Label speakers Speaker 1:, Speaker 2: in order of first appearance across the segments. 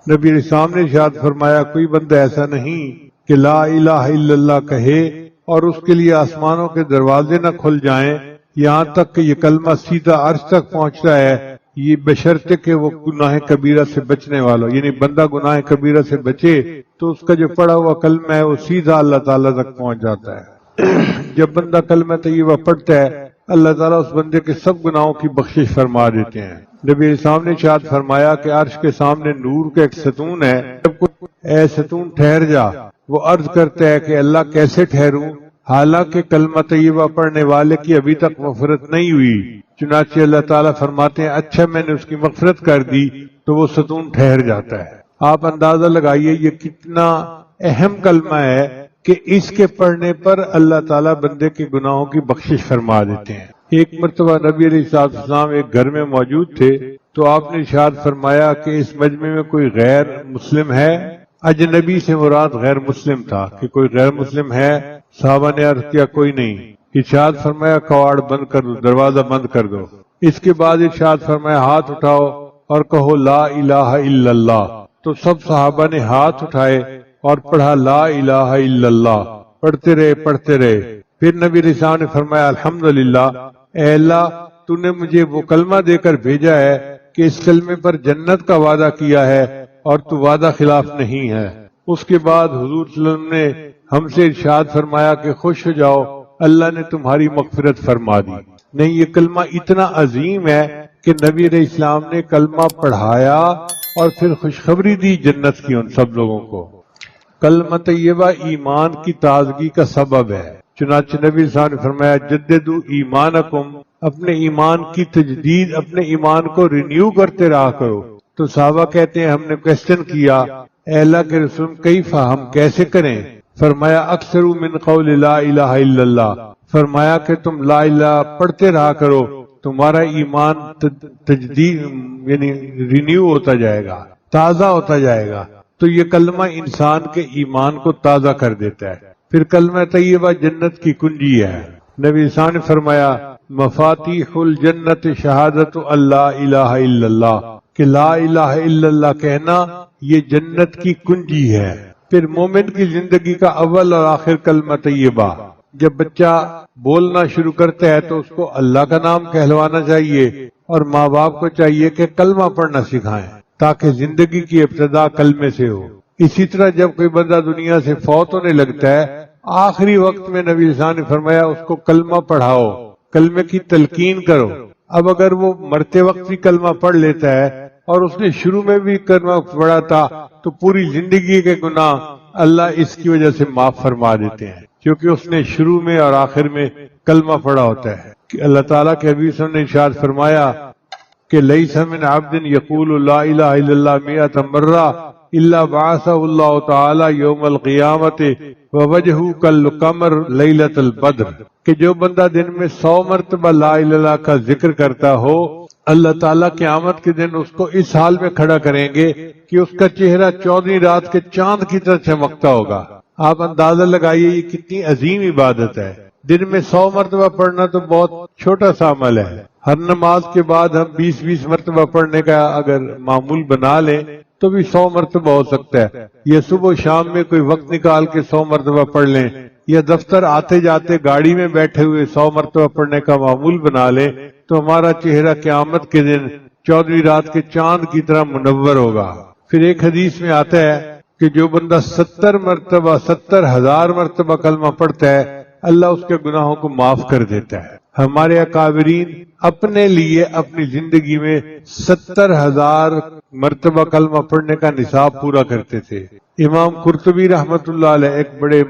Speaker 1: نبی اسلام نے ارشاد فرمایا کوئی بندہ ایسا نہیں کہ لا الہ الا اللہ کہے اور اس کے لیے آسمانوں کے دروازے نہ کھل جائیں یہاں تک کہ یہ کلمہ سیدھا عرش تک پہنچتا ہے، یہ بشرطے کہ وہ گناہ کبیرہ سے بچنے والا، یعنی بندہ گناہ کبیرہ سے بچے تو اس کا جو پڑھا ہوا کلمہ ہے وہ سیدھا اللہ تعالیٰ تک پہنچ جاتا ہے۔ جب بندہ کلمہ طیبہ پڑھتا ہے اللہ تعالیٰ اس بندے کے سب گناہوں کی بخشش فرما دیتے ہیں۔ نبی اسلام نے ارشاد فرمایا کہ عرش کے سامنے نور کا ایک ستون ہے، جب کوئی اے ستون ٹھہر جا، وہ عرض کرتا ہے کہ اللہ کیسے ٹھہروں، حالانکہ کلمہ طیبہ پڑھنے والے کی ابھی تک مغفرت نہیں ہوئی، چنانچہ اللہ تعالیٰ فرماتے ہیں اچھا میں نے اس کی مغفرت کر دی تو وہ ستون ٹھہر جاتا ہے۔ آپ اندازہ لگائیے یہ کتنا اہم کلمہ ہے کہ اس کے پڑھنے پر اللہ تعالیٰ بندے کے گناہوں کی بخشش فرما دیتے ہیں۔ ایک مرتبہ نبی علیہ السلام ایک گھر میں موجود تھے تو آپ نے ارشاد فرمایا کہ اس مجمع میں کوئی غیر مسلم ہے؟ اجنبی سے مراد غیر مسلم تھا کہ کوئی غیر مسلم ہے؟ صحابہ نے عرض کیا کوئی نہیں۔ ارشاد فرمایا کواڑ بند کر دو، دروازہ بند کر دو۔ اس کے بعد ارشاد فرمایا ہاتھ اٹھاؤ اور کہو لا الہ الا اللہ، تو سب صحابہ نے ہاتھ اٹھائے اور پڑھا لا الہ الا اللہ، پڑھتے رہے۔ پھر نبی رسول نے فرمایا الحمدللہ، اے اللہ تو نے مجھے وہ کلمہ دے کر بھیجا ہے کہ اس کلمے پر جنت کا وعدہ کیا ہے اور تو وعدہ خلاف نہیں ہے۔ اس کے بعد حضور صلی اللہ علیہ وسلم نے ہم سے ارشاد فرمایا کہ خوش ہو جاؤ اللہ نے تمہاری مغفرت فرما دی۔ نہیں، یہ کلمہ اتنا عظیم ہے کہ نبی علیہ السلام نے کلمہ پڑھایا اور پھر خوشخبری دی جنت کی ان سب لوگوں کو۔ کلمہ طیبہ ایمان کی تازگی کا سبب ہے، چنانچہ نبی صلی اللہ علیہ وسلم نے فرمایا جددوا ایمانکم، اپنے ایمان کی تجدید، اپنے ایمان کو رینیو کرتے رہا کرو۔ تو صحابہ کہتے ہیں ہم نے کوشچن کیا اے اللہ کے رسول کیف، ہم کیسے کریں؟ فرمایا اکثروا من قول لا الہ الا اللہ، فرمایا کہ تم لا الہ پڑھتے رہا کرو، تمہارا ایمان تجدید یعنی رینیو ہوتا جائے گا، تازہ ہوتا جائے گا۔ تو یہ کلمہ انسان کے ایمان کو تازہ کر دیتا ہے۔ پھر کلمہ طیبہ جنت کی کنجی ہے۔ نبی صلی اللہ علیہ وسلم نے فرمایا مفاتیح الجنت شہادت اللہ الہ الا اللہ، کہ لا الہ الا اللہ کہنا یہ جنت کی کنجی ہے۔ پھر مومن کی زندگی کا اول اور آخر کلمہ طیبہ، جب بچہ بولنا شروع کرتا ہے تو اس کو اللہ کا نام کہلوانا چاہیے اور ماں باپ کو چاہیے کہ کلمہ پڑھنا سکھائیں تاکہ زندگی کی ابتدا کلمے سے ہو۔ اسی طرح جب کوئی بندہ دنیا سے فوت ہونے لگتا ہے آخری وقت میں نبی صلی اللہ علیہ وسلم نے فرمایا اس کو کلمہ پڑھاؤ، کلمے کی تلقین کرو۔ اب اگر وہ مرتے وقت بھی کلمہ پڑھ لیتا ہے اور اس نے شروع میں بھی کلمہ پڑھا تھا تو پوری زندگی کے گناہ اللہ اس کی وجہ سے معاف فرما دیتے ہیں، کیونکہ اس نے شروع میں اور آخر میں کلمہ پڑھا ہوتا ہے۔ کہ اللہ تعالیٰ کے حبیب صلی اللہ علیہ وسلم نے ارشاد فرمایا کہ لیس من عبد یقول لا الہ الا اللہ مئۃ مرہ الا بعثہ اللہ تعالی یوم القیامت ووجہہ کالقمر لیلۃ البدر، کہ جو بندہ دن میں 100 مرتبہ لا الہ الا اللہ کا ذکر کرتا ہو اللہ تعالیٰ قیامت کے دن اس کو اس حال میں کھڑا کریں گے کہ اس کا چہرہ 14ویں رات کے چاند کی طرح چمکتا ہوگا۔ آپ اندازہ لگائیے یہ کتنی عظیم عبادت ہے۔ دن میں 100 مرتبہ پڑھنا تو بہت چھوٹا سا عمل ہے۔ ہر نماز کے بعد ہم 20 مرتبہ پڑھنے کا اگر معمول بنا لیں تو بھی 100 مرتبہ ہو سکتا ہے، یا صبح و شام میں کوئی وقت نکال کے 100 مرتبہ پڑھ لیں، یا دفتر آتے جاتے گاڑی میں بیٹھے ہوئے 100 مرتبہ پڑھنے کا معمول بنا لیں تو ہمارا چہرہ قیامت کے دن 14ویں رات کے چاند کی طرح منور ہوگا۔ پھر ایک حدیث میں آتا ہے کہ جو بندہ 70,000 مرتبہ کلمہ پڑھتا ہے اللہ اس کے گناہوں کو معاف کر دیتا ہے۔ ہمارے اکابرین اپنے لیے اپنی زندگی میں 70,000 مرتبہ کلمہ پڑھنے کا نصاب پورا کرتے تھے۔ امام قرطبی رحمت اللہ علیہ ایک بڑے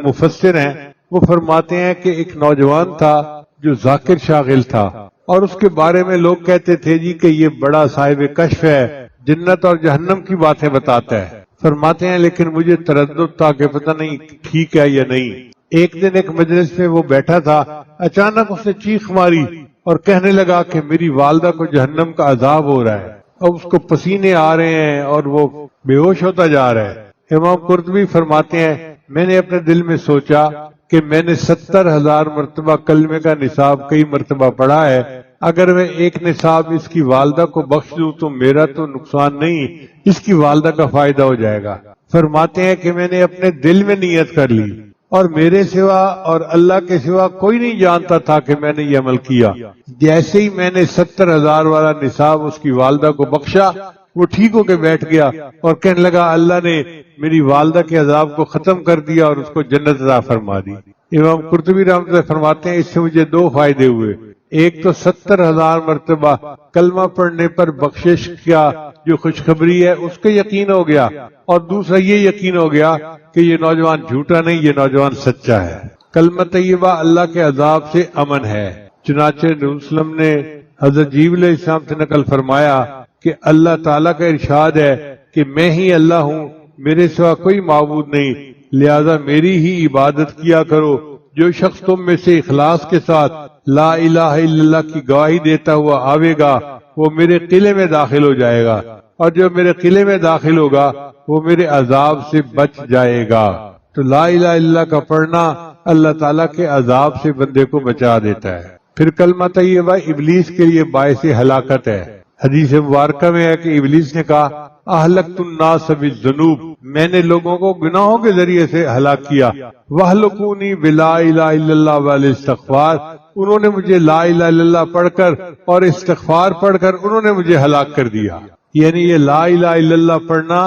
Speaker 1: مفسر ہیں، وہ فرماتے ہیں کہ ایک نوجوان تھا جو ذاکر شاغل تھا اور اس کے بارے میں لوگ کہتے تھے جی کہ یہ بڑا صاحب کشف ہے، جنت اور جہنم کی باتیں بتاتا ہے۔ فرماتے ہیں لیکن مجھے تردد تھا کہ پتہ نہیں ٹھیک ہے یا نہیں۔ ایک دن ایک مجلس میں وہ بیٹھا تھا، اچانک اس نے چیخ ماری اور کہنے لگا کہ میری والدہ کو جہنم کا عذاب ہو رہا ہے، اب اس کو پسینے آ رہے ہیں اور وہ بے ہوش ہوتا جا رہا ہے۔ امام قرطبی فرماتے ہیں میں نے اپنے دل میں سوچا کہ میں نے 70,000 مرتبہ کلمے کا نصاب کئی مرتبہ پڑھا ہے اگر میں ایک نصاب اس کی والدہ کو بخش دوں تو میرا تو نقصان نہیں، اس کی والدہ کا فائدہ ہو جائے گا۔ فرماتے ہیں کہ میں نے اپنے دل میں نیت کر لی اور میرے سوا اور اللہ کے سوا کوئی نہیں جانتا تھا کہ میں نے یہ عمل کیا۔ جیسے ہی میں نے 70,000 والا نصاب اس کی والدہ کو بخشا، وہ ٹھیک ہو کے بیٹھ گیا اور کہنے لگا اللہ نے میری والدہ کے عذاب کو ختم کر دیا اور اس کو جنت عطا فرما دی۔ امام قرطبی رحمۃ اللہ فرماتے ہیں اس سے مجھے 2 فائدے ہوئے۔ ایک تو 70,000 مرتبہ کلمہ پڑھنے پر بخشش کا جو خوشخبری ہے اس کے یقین ہو گیا، اور دوسرا یہ یقین ہو گیا کہ یہ نوجوان جھوٹا نہیں، یہ نوجوان سچا ہے۔ کلمہ طیبہ اللہ کے عذاب سے امن ہے۔ چنانچہ نبی صلی اللہ علیہ وسلم نے حضرت جبرائیل علیہ السلام سے نقل فرمایا کہ اللہ تعالیٰ کا ارشاد ہے کہ میں ہی اللہ ہوں، میرے سوا کوئی معبود نہیں، لہذا میری ہی عبادت کیا کرو۔ جو شخص تم میں سے اخلاص کے ساتھ لا الہ الا اللہ کی گواہی دیتا ہوا آوے گا وہ میرے قلعے میں داخل ہو جائے گا، اور جو میرے قلعے میں داخل ہوگا وہ میرے عذاب سے بچ جائے گا۔ تو لا الہ الا اللہ کا پڑھنا اللہ تعالیٰ کے عذاب سے بندے کو بچا دیتا ہے۔ پھر کلمہ طیبہ ابلیس کے لیے باعث ہلاکت ہے۔ حدیث مبارکہ میں ہے کہ ابلیس نے کہا اہلکت الناس بالذنوب، میں نے لوگوں کو گناہوں کے ذریعے سے ہلاک کیا، واہلکونی بلا الہ الا اللہ والاستغفار، انہوں نے مجھے لا الہ الا اللہ پڑھ کر اور استغفار پڑھ کر انہوں نے مجھے ہلاک کر دیا۔ یعنی یہ لا الہ الا اللہ پڑھنا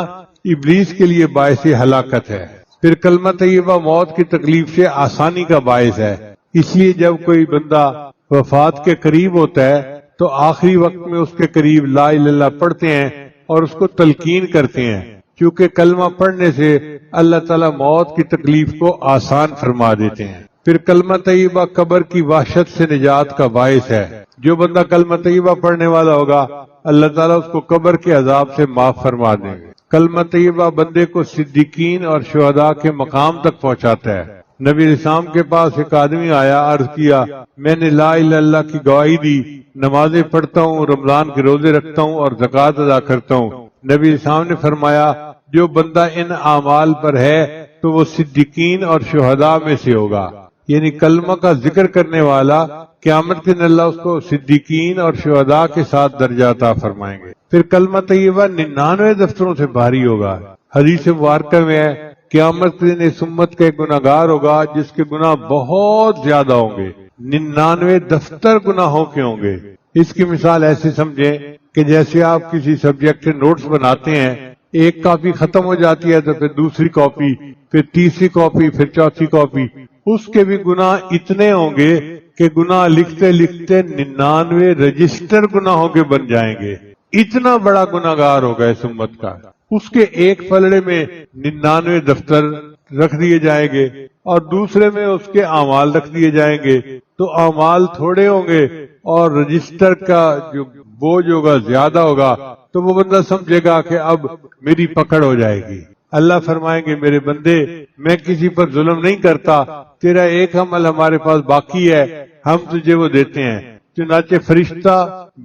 Speaker 1: ابلیس کے لیے باعث ہلاکت ہے۔ پھر کلمہ طیبہ موت کی تکلیف سے آسانی کا باعث ہے، اس لیے جب کوئی بندہ وفات کے قریب ہوتا ہے تو آخری وقت میں اس کے قریب لا الہ الا اللہ پڑھتے ہیں اور اس کو تلقین کرتے ہیں، کیونکہ کلمہ پڑھنے سے اللہ تعالیٰ موت کی تکلیف کو آسان فرما دیتے ہیں۔ پھر کلمہ طیبہ قبر کی وحشت سے نجات کا باعث ہے۔ جو بندہ کلمہ طیبہ پڑھنے والا ہوگا اللہ تعالیٰ اس کو قبر کے عذاب سے معاف فرما دیں گے۔ کلمہ طیبہ بندے کو صدیقین اور شہداء کے مقام تک پہنچاتا ہے۔ نبی علیہ السلام کے پاس ایک آدمی آیا، عرض کیا میں نے لا الہ الا اللہ کی گواہی دی، نمازیں پڑھتا ہوں، رمضان کے روزے رکھتا ہوں اور زکوٰۃ ادا کرتا ہوں۔ نبی علیہ السلام نے فرمایا جو بندہ ان اعمال پر ہے تو وہ صدیقین اور شہداء میں سے ہوگا، یعنی کلمہ کا ذکر کرنے والا قیامت کے دن اللہ اس کو صدیقین اور شہداء کے ساتھ درجہ عطا فرمائیں گے۔ پھر کلمہ طیبہ 99 دفتروں سے بھاری ہوگا۔ حدیث مبارکہ میں ہے قیامت کے دن اس امت کا ایک گناہگار ہوگا جس کے گناہ بہت زیادہ ہوں گے، 99 دفتر گناہوں کے ہوں گے۔ اس کی مثال ایسے سمجھیں کہ جیسے آپ کسی سبجیکٹ کے نوٹس بناتے ہیں، ایک کاپی ختم ہو جاتی ہے تو پھر دوسری کاپی، پھر تیسری کاپی، پھر چوتھی کاپی، اس کے بھی گناہ اتنے ہوں گے کہ گناہ لکھتے لکھتے 99 رجسٹر گناہوں کے بن جائیں گے۔ اتنا بڑا گناہگار ہوگا اس امت کا۔ اس کے ایک پلڑے میں 99 دفتر رکھ دیے جائیں گے اور دوسرے میں اس کے اعمال رکھ دیے جائیں گے، تو اعمال تھوڑے ہوں گے اور رجسٹر کا جو بوجھ ہوگا زیادہ ہوگا، تو وہ بندہ سمجھے گا کہ اب میری پکڑ ہو جائے گی۔ اللہ فرمائیں گے میرے بندے میں کسی پر ظلم نہیں کرتا، تیرا ایک عمل ہمارے پاس باقی ہے، ہم تجھے وہ دیتے ہیں۔ چنانچہ فرشتہ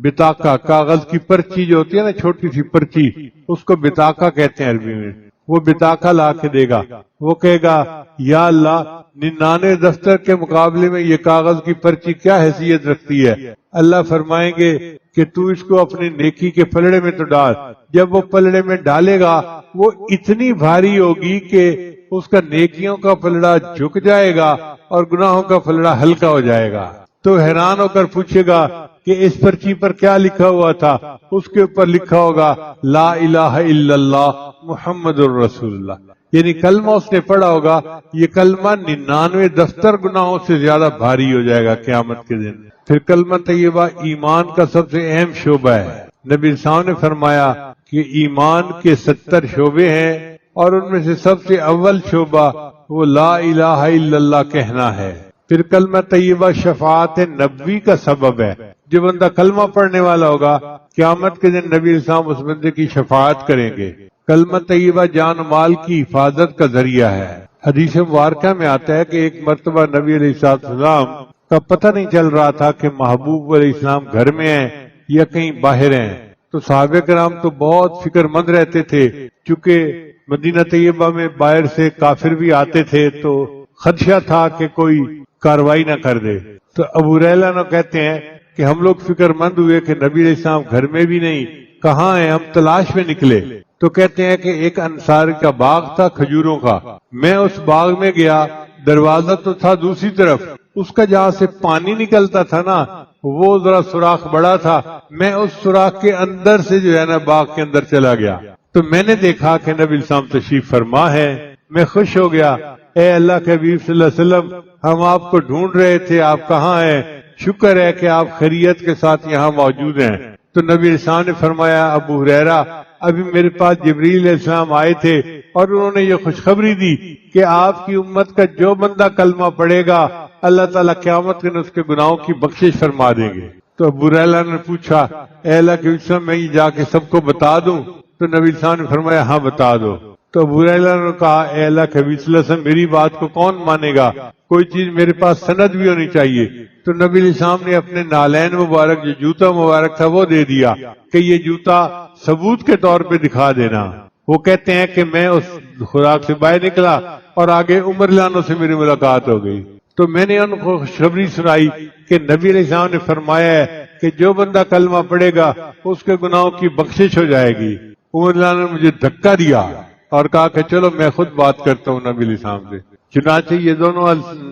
Speaker 1: بطاقہ، کاغذ کی پرچی جو ہوتی ہے نا، چھوٹی سی پرچی، اس کو بطاقہ کہتے ہیں عربی میں، وہ بطاقہ لا کے دے گا، وہ کہے گا یا اللہ 99 دفتر کے مقابلے میں یہ کاغذ کی پرچی کیا حیثیت رکھتی ہے؟ اللہ فرمائیں گے کہ تو اس کو اپنی نیکی کے پلڑے میں تو ڈال۔ جب وہ پلڑے میں ڈالے گا وہ اتنی بھاری ہوگی کہ اس کا نیکیوں کا پلڑا جھک جائے گا اور گناہوں کا پلڑا ہلکا ہو جائے گا۔ تو حیران ہو کر پوچھے گا کہ اس پرچی پر کیا لکھا ہوا تھا؟ اس کے اوپر لکھا ہوگا لا الہ الا اللہ محمد الرسول اللہ، یعنی کلمہ اس نے پڑھا ہوگا، یہ کلمہ 99 دفتر گناہوں سے زیادہ بھاری ہو جائے گا قیامت کے دن۔ پھر کلمہ طیبہ ایمان کا سب سے اہم شعبہ ہے۔ نبی صاحب نے فرمایا کہ ایمان کے 70 شعبے ہیں اور ان میں سے سب سے اول شعبہ وہ لا الہ الا اللہ کہنا ہے۔ پھر کلمہ طیبہ شفاعت نبوی کا سبب ہے۔ جو بندہ کلمہ پڑھنے والا ہوگا قیامت کے دن نبی اسلام اس بندے کی شفاعت کریں گے۔ کلمہ طیبہ جان و مال کی حفاظت کا ذریعہ ہے۔ حدیث مبارکہ میں آتا ہے کہ ایک مرتبہ نبی علیہ السلام کا پتہ نہیں چل رہا تھا کہ محبوب علیہ السلام گھر میں ہیں یا کہیں باہر ہیں، تو صحابہ کرام تو بہت فکر مند رہتے تھے، چونکہ مدینہ طیبہ میں باہر سے کافر بھی آتے تھے تو خدشہ تھا کہ کوئی کاروائی نہ کر دے۔ تو ابو ریلہ کہتے ہیں کہ ہم لوگ فکر مند ہوئے کہ نبی علیہ السلام گھر میں بھی نہیں، کہاں ہیں، ہم تلاش میں نکلے تو کہتے ہیں کہ ایک انصار کا باغ تھا کھجوروں کا، میں اس باغ میں گیا، دروازہ تو تھا دوسری طرف، اس کا جہاں سے پانی نکلتا تھا نا وہ ذرا سوراخ بڑا تھا، میں اس سوراخ کے اندر سے جو ہے نا باغ کے اندر چلا گیا تو میں نے دیکھا کہ نبی السلام تشریف فرما ہے، میں خوش ہو گیا، اے اللہ کے حبیب صلی اللہ علیہ وسلم، ہم آپ کو ڈھونڈ رہے تھے، آپ کہاں ہیں، شکر ہے کہ آپ خیریت کے ساتھ یہاں موجود ہیں۔ تو نبی السلام نے فرمایا، ابو ہریرہ، ابھی میرے پاس جبریل علیہ السلام آئے تھے اور انہوں نے یہ خوشخبری دی کہ آپ کی امت کا جو بندہ کلمہ پڑھے گا اللہ تعالیٰ قیامت کے دن اس کے گناہوں کی بخشش فرما دیں گے۔ تو ابو ہریرہ نے پوچھا، اے اللہ کے وسلم، میں یہ جا کے سب کو بتا دوں؟ تو نبی السلام نے فرمایا، ہاں بتا دو۔ تو ابو ہریرہ نے کہا، اے اللہ کے حبیب صلی اللہ علیہ وسلم، میری بات کو کون مانے گا، کوئی چیز میرے پاس سند بھی ہونی چاہیے۔ تو نبی علیہ السلام نے اپنے نالین مبارک، جو جوتا مبارک تھا وہ دے دیا کہ یہ جوتا ثبوت کے طور پہ دکھا دینا۔ وہ کہتے ہیں کہ میں اس خوراک سے باہر نکلا اور آگے عمر لانوں سے میری ملاقات ہو گئی، تو میں نے ان کو خوشخبری سنائی کہ نبی علیہ السلام نے فرمایا ہے کہ جو بندہ کلمہ پڑھے گا اس کے گناہوں کی بخشش ہو جائے گی۔ عمر لانوں نے مجھے دھکا دیا اور کہا کہ چلو میں خود بات کرتا ہوں نبی علیہ السلام سے۔ چنانچہ یہ دونوں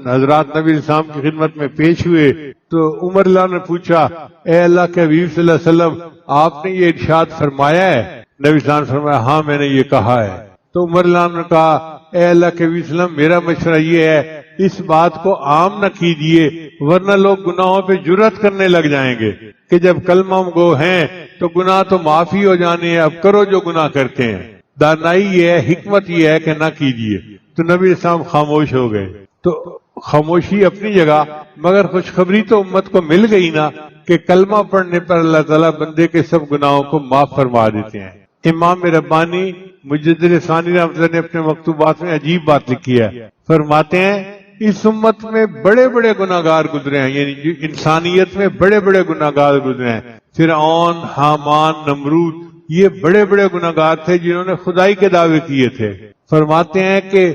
Speaker 1: حضرات نبی علیہ السلام کی خدمت میں پیش ہوئے تو عمر اللہ نے پوچھا، اے اللہ کے حبیب صلی اللہ علیہ وسلم، آپ نے یہ ارشاد فرمایا ہے؟ نبی علیہ السلام نے فرمایا، ہاں میں نے یہ کہا ہے۔ تو عمر اللہ نے کہا، اے اللہ کے حبیب صلی اللہ علیہ وسلم، میرا مشورہ یہ ہے اس بات کو عام نہ کیجیے ورنہ لوگ گناہوں پہ جرأت کرنے لگ جائیں گے کہ جب کلمہ گو ہیں تو گناہ تو معافی ہو جانے ہیں، اب کرو جو گناہ کرتے ہیں۔ دانائی یہ ہے، حکمت یہ ہے کہ نہ کیجیے۔ تو نبی اسلام خاموش ہو گئے۔ تو خاموشی اپنی جگہ، مگر خوشخبری تو امت کو مل گئی نا کہ کلمہ پڑھنے پر اللہ تعالیٰ بندے کے سب گناہوں کو معاف فرما دیتے ہیں۔ امام ربانی مجدد ثانی رحمۃ اللہ نے اپنے مکتوبات میں عجیب بات لکھی ہے، فرماتے ہیں اس امت میں بڑے بڑے گناہگار گزرے ہیں، یعنی جو انسانیت میں بڑے بڑے گناہگار گزرے ہیں، فرعون، حامان، نمرود، یہ بڑے بڑے گناہگار تھے جنہوں نے خدائی کے دعوے کیے تھے۔ فرماتے ہیں کہ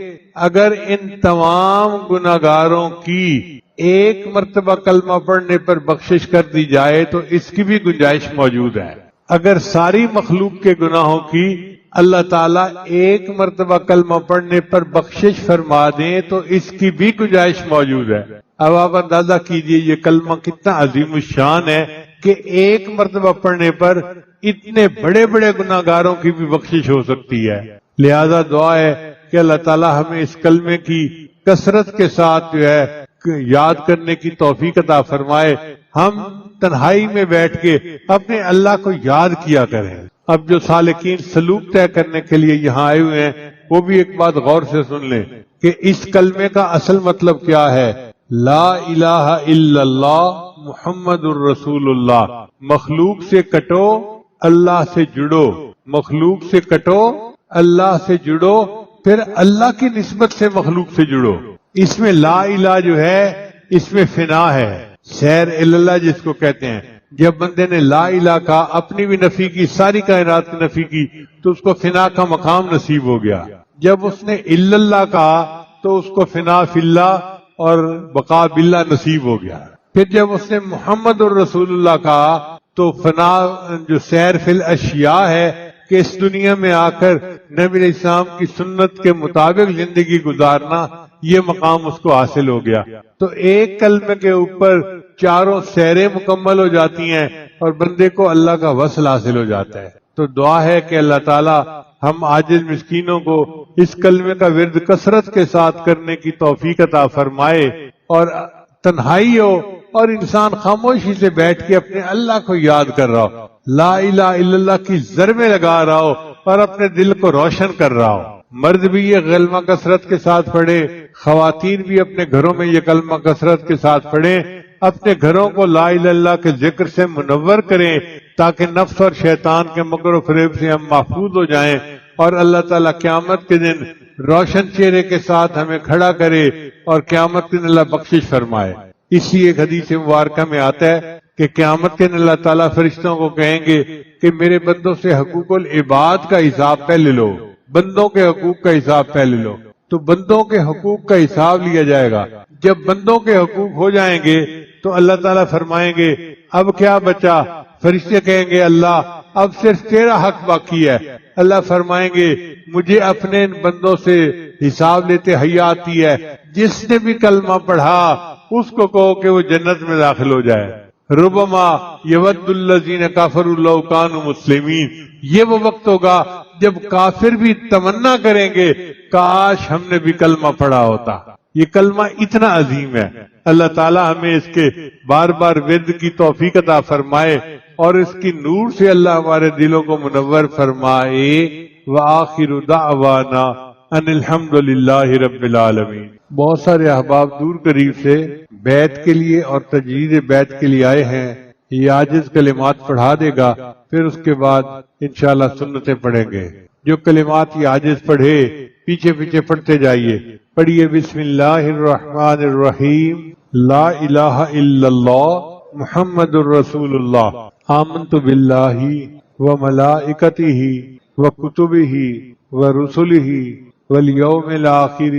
Speaker 1: اگر ان تمام گناہگاروں کی ایک مرتبہ کلمہ پڑھنے پر بخشش کر دی جائے تو اس کی بھی گنجائش موجود ہے۔ اگر ساری مخلوق کے گناہوں کی اللہ تعالیٰ ایک مرتبہ کلمہ پڑھنے پر بخشش فرما دیں تو اس کی بھی گنجائش موجود ہے۔ اب آپ اندازہ کیجئے یہ کلمہ کتنا عظیم الشان ہے کہ ایک مرتبہ پڑھنے پر اتنے بڑے بڑے گناہگاروں کی بھی بخشش ہو سکتی ہے۔ لہذا دعا ہے کہ اللہ تعالیٰ ہمیں اس کلمے کی کثرت کے ساتھ جو ہے یاد کرنے کی توفیق عطا فرمائے، ہم تنہائی میں بیٹھ کے اپنے اللہ کو یاد کیا کریں۔ اب جو سالکین سلوک طے کرنے کے لیے یہاں آئے ہوئے ہیں وہ بھی ایک بات غور سے سن لیں کہ اس کلمے کا اصل مطلب کیا ہے۔ لا الہ الا اللہ محمد الرسول اللہ، مخلوق سے کٹو اللہ سے جڑو، مخلوق سے کٹو اللہ سے جڑو، پھر اللہ کی نسبت سے مخلوق سے جڑو۔ اس میں لا الہ جو ہے اس میں فنا ہے، سیر اللہ جس کو کہتے ہیں۔ جب بندے نے لا الہ کہا، اپنی بھی نفی کی، ساری کائنات کی نفی کی، تو اس کو فنا کا مقام نصیب ہو گیا۔ جب اس نے الا اللہ کہا تو اس کو فنا فی اللہ اور بقاء باللہ نصیب ہو گیا۔ پھر جب اس نے محمد الرسول اللہ کہا تو فنا جو سیر فی الاشیاء ہے کہ اس دنیا میں آ کر نبی علیہ السلام کی سنت کے مطابق زندگی گزارنا، یہ مقام اس کو حاصل ہو گیا۔ تو ایک کلمے کے اوپر چاروں سیریں مکمل ہو جاتی ہیں اور بندے کو اللہ کا وصل حاصل ہو جاتا ہے۔ تو دعا ہے کہ اللہ تعالیٰ ہم عاجز مسکینوں کو اس کلمے کا ورد کثرت کے ساتھ کرنے کی توفیق عطا فرمائے، اور تنہائی ہو اور انسان خاموشی سے بیٹھ کے اپنے اللہ کو یاد کر رہا ہو، لا الہ الا اللہ کی ضربیں لگا رہا ہو اور اپنے دل کو روشن کر رہا ہو۔ مرد بھی یہ کلمہ کثرت کے ساتھ پڑھے، خواتین بھی اپنے گھروں میں یہ کلمہ کثرت کے ساتھ پڑھیں، اپنے گھروں کو لا الہ الا اللہ کے ذکر سے منور کریں تاکہ نفس اور شیطان کے مکر و فریب سے ہم محفوظ ہو جائیں، اور اللہ تعالیٰ قیامت کے دن روشن چہرے کے ساتھ ہمیں کھڑا کرے اور قیامت کے دن اللہ بخشش فرمائے۔ اسی ایک حدیث مبارکہ میں آتا ہے کہ قیامت کے دن اللہ تعالیٰ فرشتوں کو کہیں گے کہ میرے بندوں سے حقوق العباد کا حساب پہلے لو، بندوں کے حقوق کا حساب پہلے لو۔ تو بندوں کے حقوق کا حساب لیا جائے گا۔ جب بندوں کے حقوق ہو جائیں گے تو اللہ تعالیٰ فرمائیں گے اب کیا بچا؟ فرشتے کہیں گے اللہ اب صرف تیرا حق باقی ہے۔ اللہ فرمائیں گے مجھے اپنے ان بندوں سے حساب لیتے حیا آتی ہے، جس نے بھی کلمہ پڑھا اس کو کہو کہ وہ جنت میں داخل ہو جائے۔ ربما یود الذین کفروا لو کانوا مسلمین، یہ وہ وقت ہوگا جب کافر بھی تمنا کریں گے کاش ہم نے بھی کلمہ پڑھا ہوتا۔ یہ کلمہ اتنا عظیم ہے، اللہ تعالی ہمیں اس کے بار بار ورد کی توفیق عطا فرمائے اور اس کی نور سے اللہ ہمارے دلوں کو منور فرمائے۔ وآخر دعوانا ان الحمد للہ رب العالمین۔ بہت سارے احباب دور قریب سے بیت کے لیے اور تجدید بیت کے لیے آئے ہیں، یہ عاجز کلمات پڑھا دے گا، پھر اس کے بعد انشاءاللہ سنتیں پڑھیں گے۔ جو کلمات یہ عاجز پڑھے پیچھے پیچھے پڑھتے جائیے۔ پڑھیے بسم اللہ الرحمن الرحیم، لا الہ الا اللہ محمد الرسول اللہ، آمنت باللہ وملائکتہ وکتبہ ورسلہ والیوم الآخر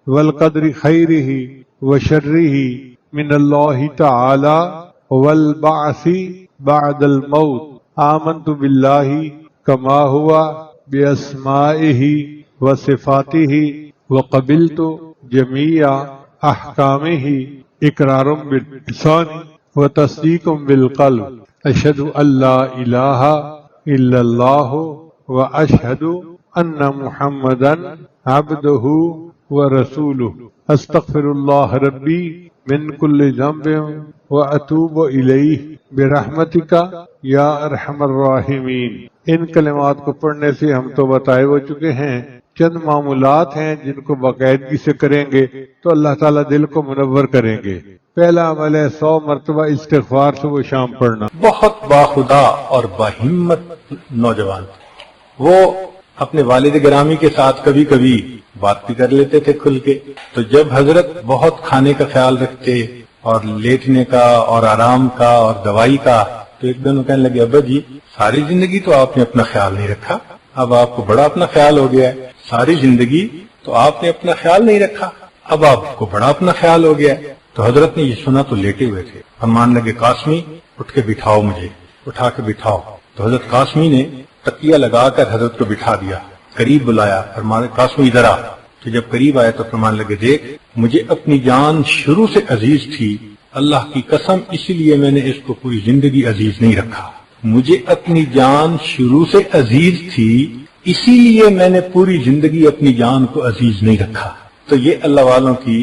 Speaker 1: والقدر خیرہ وشرہ من اللہ تعالی والبعث بعد الموت، آمنت باللہ کما ہوا باسمائہ وصفاتہ وقبلت جمیع احکامہ اقرار باللسان وتصدیق بالقلب، اشہد ان لا الہ الا اللہ واشہد ان محمدا عبدہ ورسولہ، استغفر اللہ ربی من کل ذنب واتوب الیہ برحمتک یا ارحم الراحمین۔ ان کلمات کو پڑھنے سے ہم تو بتائے ہو چکے ہیں، چند معمولات ہیں جن کو باقاعدگی سے کریں گے تو اللہ تعالیٰ دل کو منور کریں گے۔ پہلا عمل ہے 100 مرتبہ استغفار صبح شام پڑھنا۔
Speaker 2: بہت باخدا اور باہمت نوجوان، وہ اپنے والد گرامی کے ساتھ کبھی کبھی بات بھی کر لیتے تھے کھل کے، تو جب حضرت بہت کھانے کا خیال رکھتے اور لیٹنے کا اور آرام کا اور دوائی کا، تو ایک دن وہ کہنے لگے ابا جی ساری زندگی تو آپ نے اپنا خیال نہیں رکھا، اب آپ کو بڑا اپنا خیال ہو گیا ہے، ساری زندگی تو آپ نے اپنا خیال نہیں رکھا، اب آپ کو بڑا اپنا خیال ہو گیا ہے۔ تو حضرت نے یہ سنا تو لیٹے ہوئے تھے، فرمان لگے قاسمی اٹھ کے بٹھاؤ، مجھے اٹھا کے بٹھاؤ۔ تو حضرت قاسمی نے تکیہ لگا کر حضرت کو بٹھا دیا، قریب بلایا، فرمان قاسمی ادھر آ۔ تو جب قریب آیا تو فرمان لگے دیکھ مجھے اپنی جان شروع سے عزیز تھی، اللہ کی قسم اسی لیے میں نے اس کو پوری زندگی عزیز نہیں رکھا، مجھے اپنی جان شروع سے عزیز تھی اسی لیے میں نے پوری زندگی اپنی جان کو عزیز نہیں رکھا۔ تو یہ اللہ والوں کی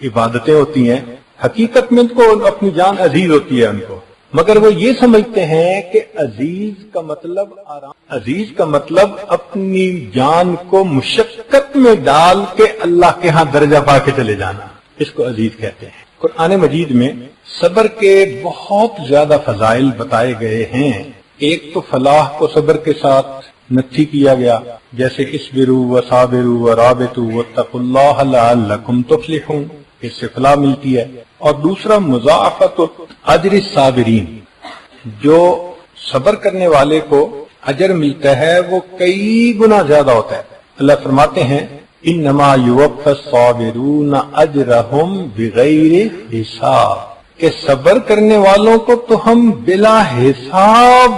Speaker 2: عبادتیں ہوتی ہیں، حقیقت میں کو اپنی جان عزیز ہوتی ہے ان کو، مگر وہ یہ سمجھتے ہیں کہ عزیز کا مطلب آرام، عزیز کا مطلب اپنی جان کو مشقت میں ڈال کے اللہ کے ہاں درجہ پا کے چلے جانا، اس کو عزیز کہتے ہیں۔ قرآن مجید میں صبر کے بہت زیادہ فضائل بتائے گئے ہیں۔ ایک تو فلاح کو صبر کے ساتھ نتھی کیا گیا، جیسے اصبروا وصابروا ورابطوا واتقوا اللہ لعلکم تفلحون، اس سے فلاح ملتی ہے۔ اور دوسرا مضاعفت اجر الصابرین، جو صبر کرنے والے کو اجر ملتا ہے وہ کئی گنا زیادہ ہوتا ہے۔ اللہ فرماتے ہیں انما یوفی الصابرون اجرہم بغیر حساب، کہ صبر کرنے والوں کو تو ہم بلا حساب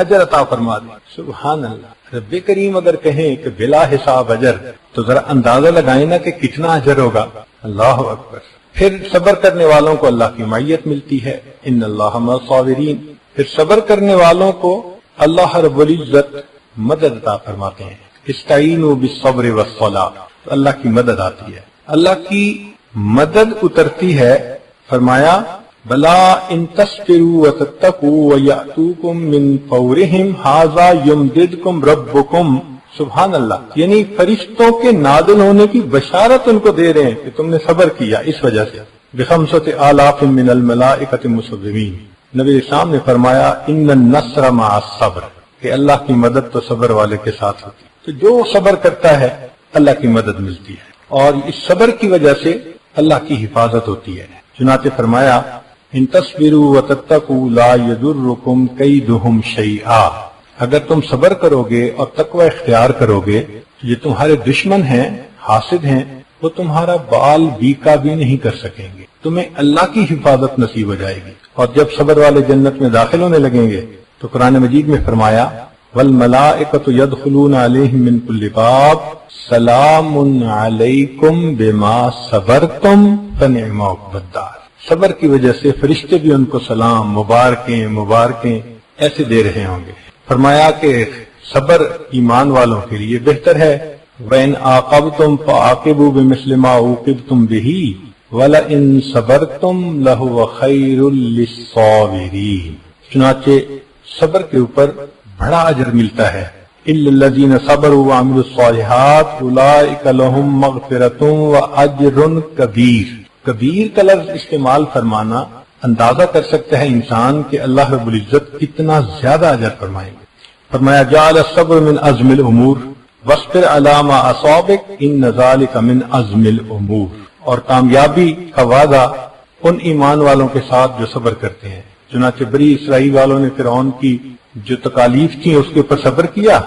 Speaker 2: اجر عطا فرما دیں۔ سبحان اللہ، رب کریم اگر کہیں کہ بلا حساب اجر تو ذرا اندازہ لگائیں نا کہ کتنا اجر ہوگا۔ اللہ اکبر۔ پھر صبر کرنے والوں کو اللہ کی معیت ملتی ہے، ان اللہ مع الصابرین۔ پھر صبر کرنے والوں کو اللہ رب العزت مدد عطا فرماتے ہیں، استعینوا بالصبر والصلاۃ، تو اللہ کی مدد آتی ہے، اللہ کی مدد اترتی ہے۔ فرمایا بلا ان تصبروا وتتقوا ویأتوکم من فورہم ھذا یمددکم ربکم۔ سبحان اللہ، یعنی فرشتوں کے نازل ہونے کی بشارت ان کو دے رہے ہیں کہ تم نے صبر کیا، اس وجہ سے بخمسۃ آلاف من الملائکۃ مسومین۔ نبی اسلام نے فرمایا ان النصر مع الصبر، کہ اللہ کی مدد تو صبر والے کے ساتھ ہوتی ہے، تو جو صبر کرتا ہے اللہ کی مدد ملتی ہے، اور اس صبر کی وجہ سے اللہ کی حفاظت ہوتی ہے۔ چنانچہ فرمایا ان تصبروا وتتقوا لا یضرکم کیدہم شیئا، اگر تم صبر کرو گے اور تقوی اختیار کرو گے تو یہ تمہارے دشمن ہیں، حاسد ہیں، وہ تمہارا بال بیکا بھی نہیں کر سکیں گے۔ تو تمہیں اللہ کی حفاظت نصیب ہو جائے گی۔ اور جب صبر والے جنت میں داخل ہونے لگیں گے تو قرآن مجید میں فرمایا والملائکۃ یدخلون علیہم من کل باب سلام علیکم بما صبرتم فنعم عقبی الدار۔ صبر کی وجہ سے فرشتے بھی ان کو سلام، مبارکیں ایسے دے رہے ہوں گے۔ فرمایا کہ صبر ایمان والوں کے لیے بہتر ہے۔ وَإِنْ عَاقَبْتُمْ فَعَاقِبُوا بِمِثْلِ مَا عُوقِبْتُمْ بِهِ وَلَئِنْ صَبَرْتُمْ لَهُوَ خَيْرٌ لِلصَّابِرِينَ۔ چنانچہ صبر کے اوپر بڑا اجر ملتا ہے۔ إِلَّا الَّذِينَ صَبَرُوا وَعَمِلُوا الصَّالِحَاتِ أُولَئِكَ لَهُم مَغْفِرَةٌ وَأَجْرٌ كَبِيرٌ۔ کبیر کا لفظ استعمال فرمانا اندازہ کر سکتا ہے انسان کہ اللہ رب العزت کتنا زیادہ اجر فرمائیں گے۔ فرمایا جعل الصبر من عزم الامور واصبر علی ما اصابک ان ذلک من عزم الامور۔ اور کامیابی کا وعدہ ان ایمان والوں کے ساتھ جو صبر کرتے ہیں۔ چنانچہ بنی اسرائیل والوں نے فرعون کی جو تکالیف تھیں اس کے اوپر صبر کیا۔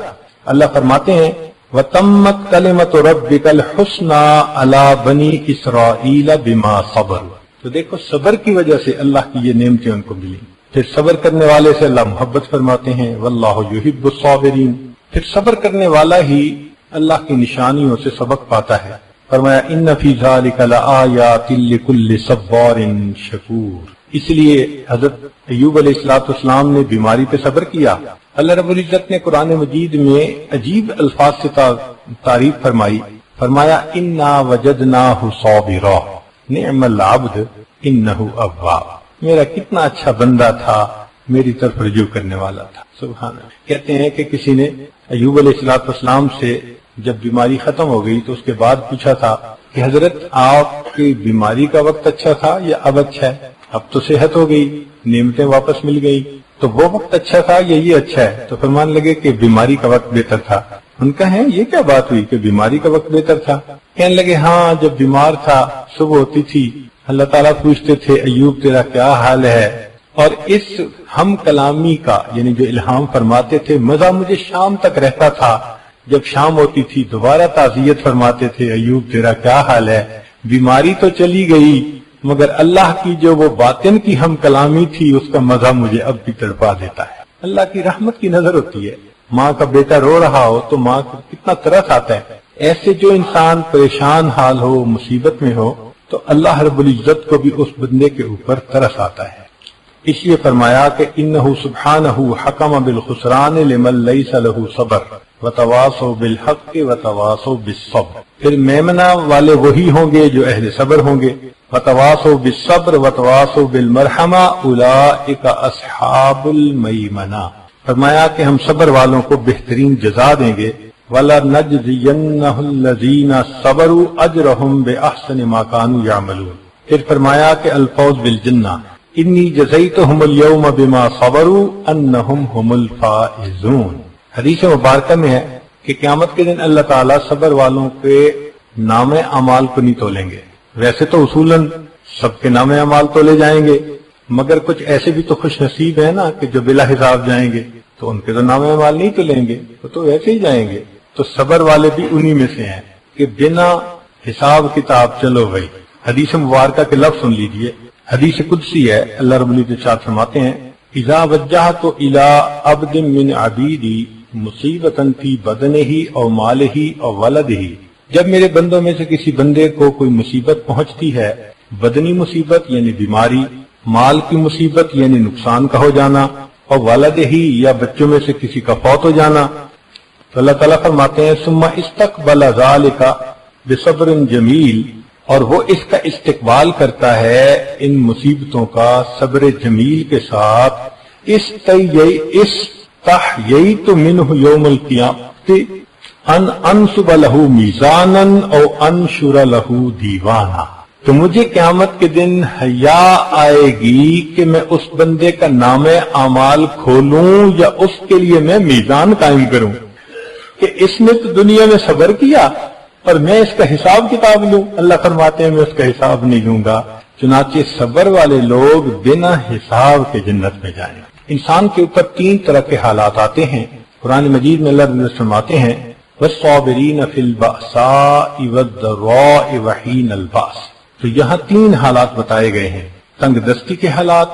Speaker 2: اللہ فرماتے ہیں وَتَمَّتْ كَلِمَةُ رَبِّكَ الْحُسْنَى عَلَى بَنِي إِسْرَائِيلَ بِمَا صَبَرُوا۔ تو دیکھو صبر کی وجہ سے اللہ کی یہ نعمتیں ان کو ملی۔ پھر صبر کرنے والے سے اللہ محبت فرماتے ہیں واللہ یحب الصابرین۔ پھر صبر کرنے والا ہی اللہ کی نشانیوں سے سبق پاتا ہے۔ فرمایا ان فی ذلک لآیات لکل صبار شکور۔ اس لیے حضرت ایوب علیہ السلام نے بیماری پہ صبر کیا۔ اللہ رب العزت نے قرآن مجید میں عجیب الفاظ سے تعریف فرمائی۔ فرمایا انا وجدناہ صابرا نعم العبد انہ اواب۔ میرا کتنا اچھا بندہ تھا، میری طرف رجوع کرنے والا تھا۔ سبحان اللہ۔ کہتے ہیں کہ کسی نے ایوب علیہ السلام سے جب بیماری ختم ہو گئی تو اس کے بعد پوچھا تھا کہ حضرت آپ کی بیماری کا وقت اچھا تھا یا اب اچھا ہے؟ اب تو صحت ہو گئی، نعمتیں واپس مل گئی، تو وہ وقت اچھا تھا یا یہ اچھا ہے؟ تو فرمان لگے کہ بیماری کا وقت بہتر تھا۔ ان کا ہے یہ کیا بات ہوئی کہ بیماری کا وقت بہتر تھا؟ کہنے لگے ہاں جب بیمار تھا صبح ہوتی تھی اللہ تعالیٰ پوچھتے تھے ایوب تیرا کیا حال ہے، اور اس ہم کلامی کا یعنی جو الہام فرماتے تھے مزہ مجھے شام تک رہتا تھا۔ جب شام ہوتی تھی دوبارہ تعزیت فرماتے تھے ایوب تیرا کیا حال ہے۔ بیماری تو چلی گئی مگر اللہ کی جو وہ باطن کی ہم کلامی تھی اس کا مزہ مجھے اب بھی تڑپا دیتا ہے۔ اللہ کی رحمت کی نظر ہوتی ہے۔ ماں کا بیٹا رو رہا ہو تو ماں کو کتنا ترس آتا ہے۔ ایسے جو انسان پریشان حال ہو، مصیبت میں ہو، تو اللہ رب العزت کو بھی اس بندے کے اوپر ترس آتا ہے۔ اس لیے فرمایا کہ انہ سبحانہ حکم بالخسران لمن لیس لہ صبر وتواصوا بالحق وتواصوا بالصبر۔ پھر میمنہ والے وہی ہوں گے جو اہل صبر ہوں گے۔ وتواصوا بالصبر وتواصوا بالمرحمہ اولئک اصحاب المیمنہ۔ فرمایا کہ ہم صبر والوں کو بہترین جزا دیں گے۔ وَلَنَجْزِيَنَّهُ الَّذِينَ صَبَرُوا أَجْرَهُمْ بِأَحْسَنِ مَا كَانُوا يَعْمَلُونَ۔ پھر فرمایا کہ الفوز بالجنہ انی جزیتہم اليوم بما صبروا انہم ہم الفائزون۔ حدیث مبارکہ میں ہے کہ قیامت کے دن اللہ تعالیٰ صبر والوں کے نام اعمال کو نہیں تولیں گے۔ ویسے تو اصولاً سب کے نام اعمال تولے جائیں گے، مگر کچھ ایسے بھی تو خوش نصیب ہیں نا کہ جو بلا حساب جائیں گے، تو ان کے تو نام اعمال نہیں تولیں گے، وہ تو ویسے ہی جائیں گے۔ تو صبر والے بھی انہی میں سے ہیں کہ بنا حساب کتاب چلو بھائی۔ حدیث مبارکہ کے لفظ سن لیجئے، حدیث قدسی ہے۔ اللہ رب العزت فرماتے ہیں اذا وجہت الی عبد من عبیدی مصیبتا فی بدنہ او مالہ او ولدہ۔ جب میرے بندوں میں سے کسی بندے کو کوئی مصیبت پہنچتی ہے، بدنی مصیبت یعنی بیماری، مال کی مصیبت یعنی نقصان کا ہو جانا، اور ولدہ یا بچوں میں سے کسی کا فوت ہو جانا، تو اللہ تعالیٰ فرماتے ہیں ثم استقبل ذالک بصبر جمیل، اور وہ اس کا استقبال کرتا ہے ان مصیبتوں کا صبر جمیل کے ساتھ۔ استحییت منہ یوم القیامت ان انصب لہ میزانا او انشر لہ دیوانا۔ تو مجھے قیامت کے دن حیا آئے گی کہ میں اس بندے کا نام اعمال کھولوں یا اس کے لیے میں میزان قائم کروں کہ اس نے تو دنیا میں صبر کیا اور میں اس کا حساب کتاب لوں۔ اللہ فرماتے ہیں میں اس کا حساب نہیں لوں گا۔ چنانچہ صبر والے لوگ بنا حساب کے جنت میں جائیں۔ انسان کے اوپر تین طرح کے حالات آتے ہیں۔ قرآن مجید میں اللہ فرماتے ہیں وَالصَّابِرِينَ فِي الْبَأْسَاءِ وَالضَّرَّاءِ وَحِينَ الْبَأْسِ۔ تو یہاں 3 حالات بتائے گئے ہیں، تنگ دستی کے حالات،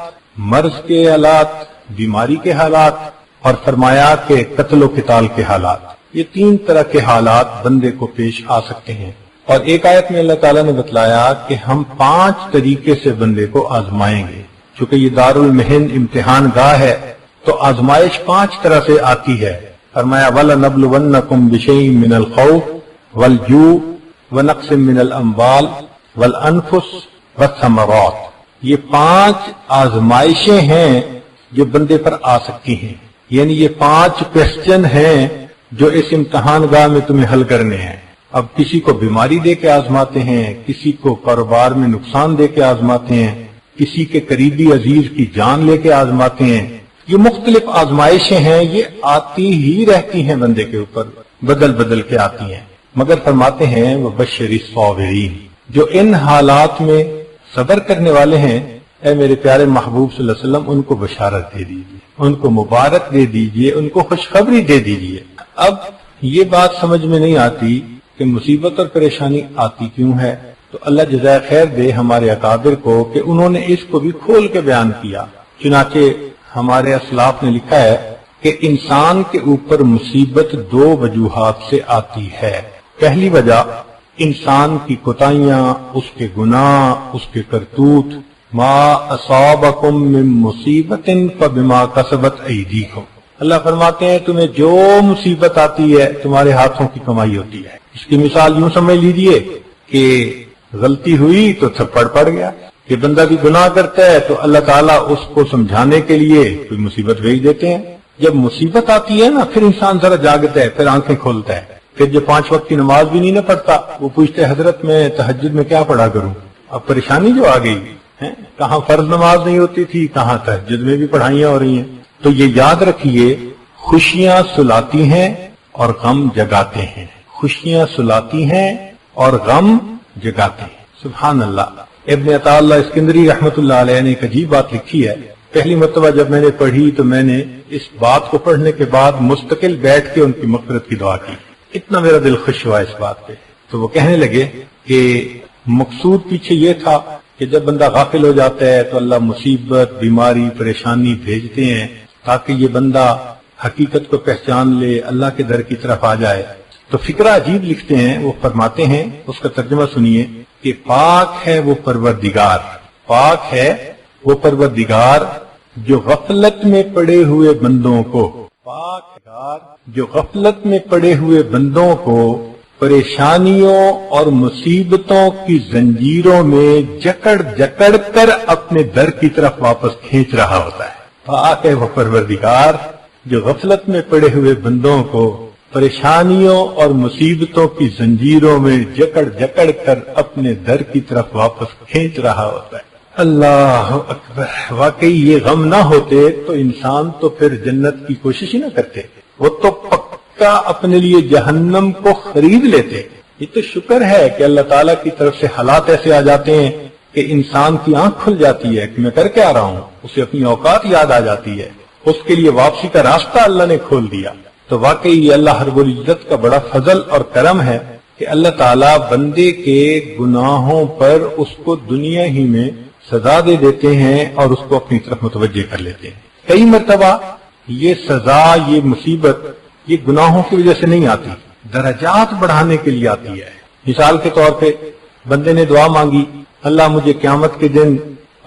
Speaker 2: مرض کے حالات، بیماری کے حالات، اور فرمایا کہ قتل و قتال کے حالات۔ یہ 3 طرح کے حالات بندے کو پیش آ سکتے ہیں، اور ایک آیت میں اللہ تعالیٰ نے بتلایا کہ ہم 5 طریقے سے بندے کو آزمائیں گے۔ چونکہ یہ دارالمحن امتحان گاہ ہے تو آزمائش 5 طرح سے آتی ہے۔ فرمایا وَلَنَبْلُوَنَّكُمْ بِشَيْءٍ مِّنَ الْخَوْفِ وَالْجُوعِ وَنَقْصٍ مِّنَ الْأَمْوَالِ وَالْأَنفُسِ وَالثَّمَرَاتِ۔ یہ 5 آزمائشیں ہیں جو بندے پر آ سکتی ہیں، یعنی یہ 5 کوسچن ہیں جو اس امتحان گاہ میں تمہیں حل کرنے ہیں۔ اب کسی کو بیماری دے کے آزماتے ہیں، کسی کو کاروبار میں نقصان دے کے آزماتے ہیں، کسی کے قریبی عزیز کی جان لے کے آزماتے ہیں۔ یہ مختلف آزمائشیں ہیں، یہ آتی ہی رہتی ہیں بندے کے اوپر، بدل بدل کے آتی ہیں، مگر فرماتے ہیں وَبَشِّرِ الصَّابِرِينَ، جو ان حالات میں صبر کرنے والے ہیں، اے میرے پیارے محبوب صلی اللہ علیہ وسلم ان کو بشارت دے دیجیے، ان کو مبارک دے دیجیے، ان کو خوشخبری دے دیجیے۔ اب یہ بات سمجھ میں نہیں آتی کہ مصیبت اور پریشانی آتی کیوں ہے، تو اللہ جزائے خیر دے ہمارے اکابر کو کہ انہوں نے اس کو بھی کھول کے بیان کیا۔ چنانچہ ہمارے اسلاف نے لکھا ہے کہ انسان کے اوپر مصیبت 2 وجوہات سے آتی ہے۔ پہلی وجہ انسان کی کوتاہیاں، اس کے گناہ، اس کے کرتوت، ما اصابکم من مصیبت فبما کسبت ایدیکم۔ اللہ فرماتے ہیں تمہیں جو مصیبت آتی ہے تمہارے ہاتھوں کی کمائی ہوتی ہے۔ اس کی مثال یوں سمجھ لیجئے کہ غلطی ہوئی تو تھپڑ پڑ گیا، کہ بندہ بھی گناہ کرتا ہے تو اللہ تعالیٰ اس کو سمجھانے کے لیے کوئی مصیبت بھیج دیتے ہیں۔ جب مصیبت آتی ہے نا پھر انسان ذرا جاگتا ہے، پھر آنکھیں کھولتا ہے، پھر جو 5 وقت کی نماز بھی نہیں نہ پڑھتا وہ پوچھتے حضرت میں تہجد میں کیا پڑھا کروں۔ اب پریشانی جو آ گئی ہے، کہاں فرض نماز نہیں ہوتی تھی، کہاں تہجد میں بھی پڑھائیاں ہو رہی ہیں۔ تو یہ یاد رکھیے خوشیاں سلاتی ہیں اور غم جگاتے ہیں، خوشیاں سلاتی ہیں اور غم جگاتے ہیں۔ سبحان اللہ۔ ابن عطا اللہ اسکندری رحمۃ اللہ علیہ نے ایک عجیب بات لکھی ہے۔ پہلی مرتبہ جب میں نے پڑھی تو میں نے اس بات کو پڑھنے کے بعد مستقل بیٹھ کے ان کی مغفرت کی دعا کی، اتنا میرا دل خوش ہوا اس بات پہ۔ تو وہ کہنے لگے کہ مقصود پیچھے یہ تھا کہ جب بندہ غافل ہو جاتا ہے تو اللہ مصیبت، بیماری، پریشانی بھیجتے ہیں تاکہ یہ بندہ حقیقت کو پہچان لے، اللہ کے در کی طرف آ جائے۔ تو فکرہ عجیب لکھتے ہیں، وہ فرماتے ہیں، اس کا ترجمہ سنیے کہ پاک ہے وہ پروردگار، پاک ہے وہ پروردگار جو غفلت میں پڑے ہوئے بندوں کو، پاک جو غفلت میں پڑے ہوئے بندوں کو پریشانیوں اور مصیبتوں کی زنجیروں میں جکڑ جکڑ کر اپنے در کی طرف واپس کھینچ رہا ہوتا ہے۔ پاک ہے وہ پروردگار جو غفلت میں پڑے ہوئے بندوں کو پریشانیوں اور مصیبتوں کی زنجیروں میں جکڑ جکڑ کر اپنے در کی طرف واپس کھینچ رہا ہوتا ہے۔ اللہ اکبر۔ واقعی یہ غم نہ ہوتے تو انسان تو پھر جنت کی کوشش ہی نہ کرتے، وہ تو پکا اپنے لیے جہنم کو خرید لیتے۔ یہ تو شکر ہے کہ اللہ تعالیٰ کی طرف سے حالات ایسے آ جاتے ہیں کہ انسان کی آنکھ کھل جاتی ہے کہ میں کر کے آ رہا ہوں، اسے اپنی اوقات یاد آ جاتی ہے، اس کے لیے واپسی کا راستہ اللہ نے کھول دیا۔ تو واقعی یہ اللہ رب العزت کا بڑا فضل اور کرم ہے کہ اللہ تعالیٰ بندے کے گناہوں پر اس کو دنیا ہی میں سزا دے دیتے ہیں اور اس کو اپنی طرف متوجہ کر لیتے ہیں۔ کئی مرتبہ یہ سزا، یہ مصیبت، یہ گناہوں کی وجہ سے نہیں آتی، درجات بڑھانے کے لیے آتی ہے۔ مثال کے طور پہ بندے نے دعا مانگی، اللہ مجھے قیامت کے دن